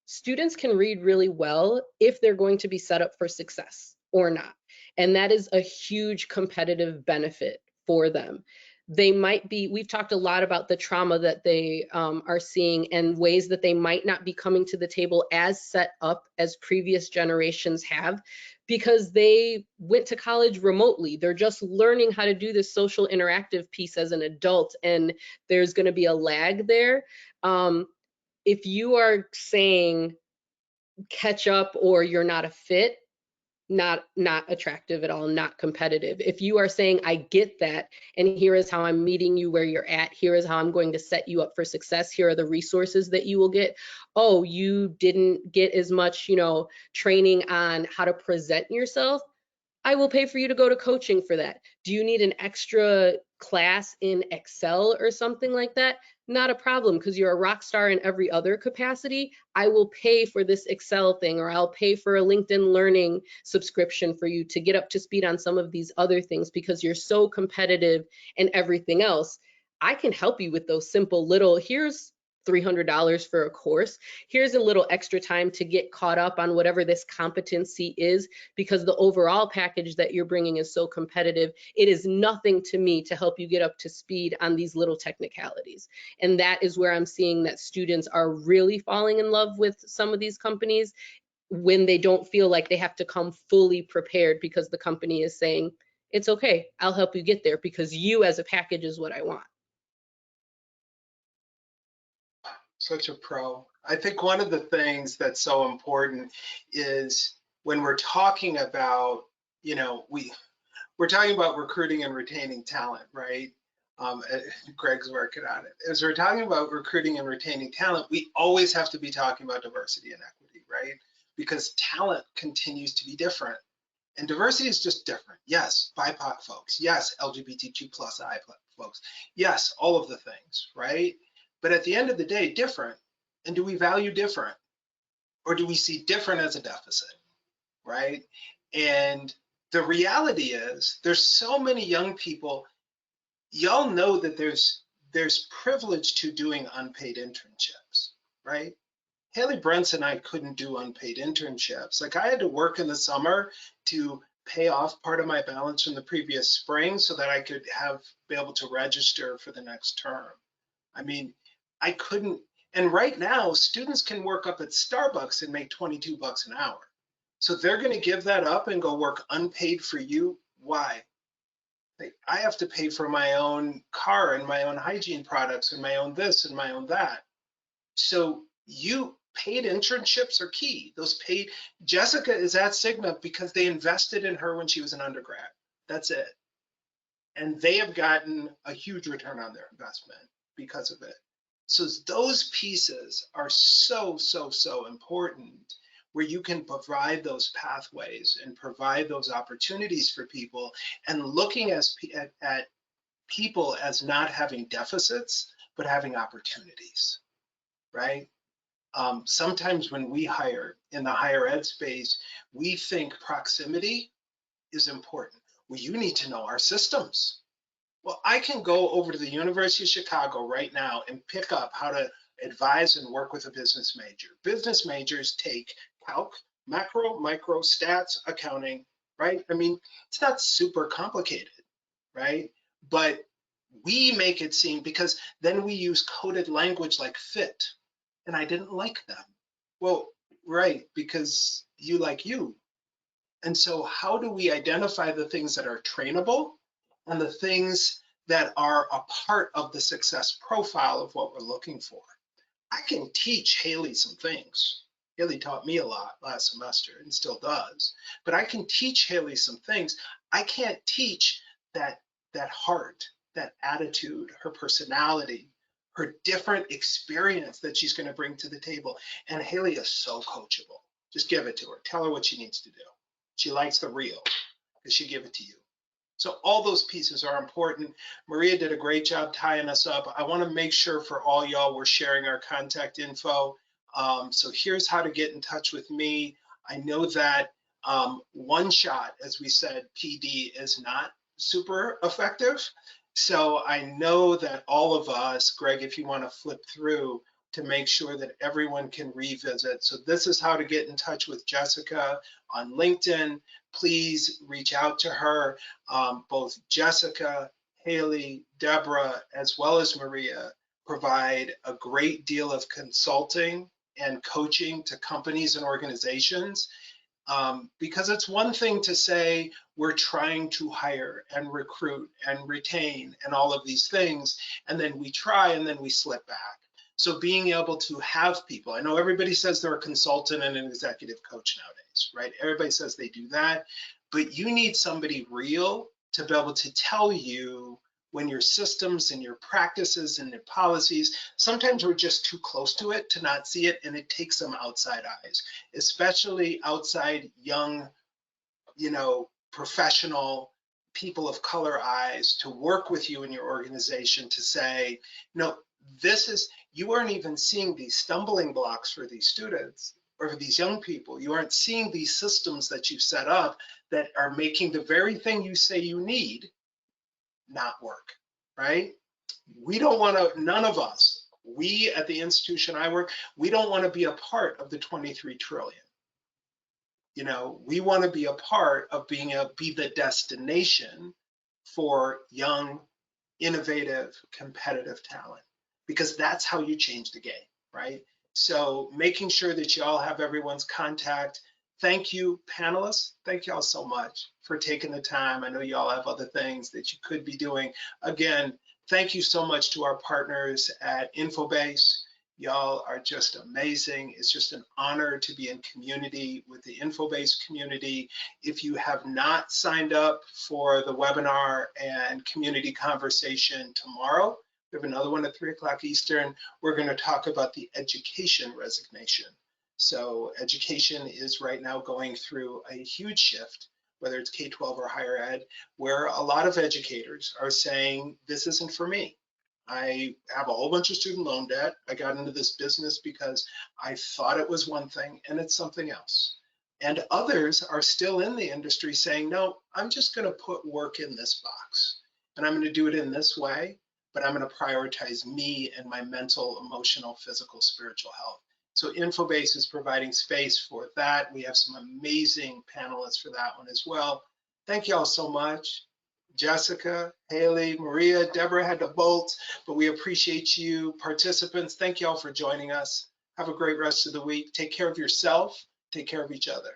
students can read really well if they're going to be set up for success or not. And that is a huge competitive benefit for them. They might be, we've talked a lot about the trauma that they are seeing and ways that they might not be coming to the table as set up as previous generations have, because they went to college remotely. They're just learning how to do this social interactive piece as an adult, and there's going to be a lag there. If you are saying catch up or you're not a fit, not attractive at all, not competitive. If you are saying, I get that, and here is how I'm meeting you where you're at, here is how I'm going to set you up for success, here are the resources that you will get. Oh, you didn't get as much, you know, training on how to present yourself. I will pay for you to go to coaching for that. Do you need an extra class in Excel or something like that? Not a problem, because you're a rock star in every other capacity. I will pay for this Excel thing, or I'll pay for a LinkedIn Learning subscription for you to get up to speed on some of these other things, because you're so competitive in everything else. I can help you with those simple little, here's $300 for a course. Here's a little extra time to get caught up on whatever this competency is, because the overall package that you're bringing is so competitive. It is nothing to me to help you get up to speed on these little technicalities. And that is where I'm seeing that students are really falling in love with some of these companies, when they don't feel like they have to come fully prepared because the company is saying, it's okay, I'll help you get there because you as a package is what I want. Such a pro. I think one of the things that's so important is when we're talking about, you know, we're talking about recruiting and retaining talent, right? Greg's working on it. As we're talking about recruiting and retaining talent, we always have to be talking about diversity and equity, right? Because talent continues to be different. And diversity is just different. Yes, BIPOC folks. Yes, LGBTQ plus I folks. Yes, all of the things, right? But at the end of the day, different. And do we value different? Or do we see different as a deficit, right? And the reality is there's so many young people, y'all know that there's privilege to doing unpaid internships, right? Haley Brentz and I couldn't do unpaid internships. Like I had to work in the summer to pay off part of my balance from the previous spring so that I could be able to register for the next term. I mean, I couldn't, and right now students can work up at Starbucks and make 22 bucks an hour. So they're gonna give that up and go work unpaid for you. Why? Like, I have to pay for my own car and my own hygiene products and my own this and my own that. So paid internships are key. Those paid, Jessica is at Cigna because they invested in her when she was an undergrad. That's it. And they have gotten a huge return on their investment because of it. So those pieces are so, so, so important, where you can provide those pathways and provide those opportunities for people, and looking at people as not having deficits, but having opportunities, right? Sometimes when we hire in the higher ed space, we think proximity is important. Well, you need to know our systems. Well, I can go over to the University of Chicago right now and pick up how to advise and work with a business major. Business majors take calc, macro, micro, stats, accounting, right? I mean, it's not super complicated, right? But we make it seem, because then we use coded language like fit, and I didn't like them. Well, right, because you like you. And so how do we identify the things that are trainable and the things that are a part of the success profile of what we're looking for? I can teach Haley some things. Haley taught me a lot last semester and still does, but I can teach Haley some things. I can't teach that heart, that attitude, her personality, her different experience that she's going to bring to the table. And Haley is so coachable. Just give it to her. Tell her what she needs to do. She likes the real, because she give it to you. So all those pieces are important. Maria did a great job tying us up. I want to make sure for all y'all we're sharing our contact info. So here's how to get in touch with me. I know that one shot, as we said, PD is not super effective. So I know that all of us, Greg, if you want to flip through to make sure that everyone can revisit. So this is how to get in touch with Jessica on LinkedIn. Please reach out to her. Both Jessica, Haley, Deborah, as well as Maria provide a great deal of consulting and coaching to companies and organizations. Because it's one thing to say we're trying to hire and recruit and retain and all of these things, and then we try and then we slip back. So being able to have people, I know everybody says they're a consultant and an executive coach nowadays, right? Everybody says they do that, but you need somebody real to be able to tell you when your systems and your practices and your policies, sometimes we're just too close to it to not see it, and it takes some outside eyes, especially outside young, professional people of color eyes, to work with you in your organization to say, no, you aren't even seeing these stumbling blocks for these students or for these young people. You aren't seeing these systems that you've set up that are making the very thing you say you need not work, right? We don't want to, none of us We at the institution I work, we don't want to be a part of the 23 trillion. You know, we want to be a part of be the destination for young, innovative, competitive talent, because that's how you change the game, right? So making sure that you all have everyone's contact. Thank you, panelists. Thank you all so much for taking the time. I know you all have other things that you could be doing. Again, thank you so much to our partners at Infobase. Y'all are just amazing. It's just an honor to be in community with the Infobase community. If you have not signed up for the webinar and community conversation tomorrow, we have another one at 3 o'clock Eastern. We're going to talk about the education resignation. So education is right now going through a huge shift, whether it's K-12 or higher ed, where a lot of educators are saying, this isn't for me. I have a whole bunch of student loan debt. I got into this business because I thought it was one thing and it's something else. And others are still in the industry saying, no, I'm just going to put work in this box and I'm going to do it in this way, but I'm going to prioritize me and my mental, emotional, physical, spiritual health. So Infobase is providing space for that. We have some amazing panelists for that one as well. Thank you all so much. Jessica, Haley, Maria, Deborah had to bolt, but we appreciate you participants. Thank you all for joining us. Have a great rest of the week. Take care of yourself. Take care of each other.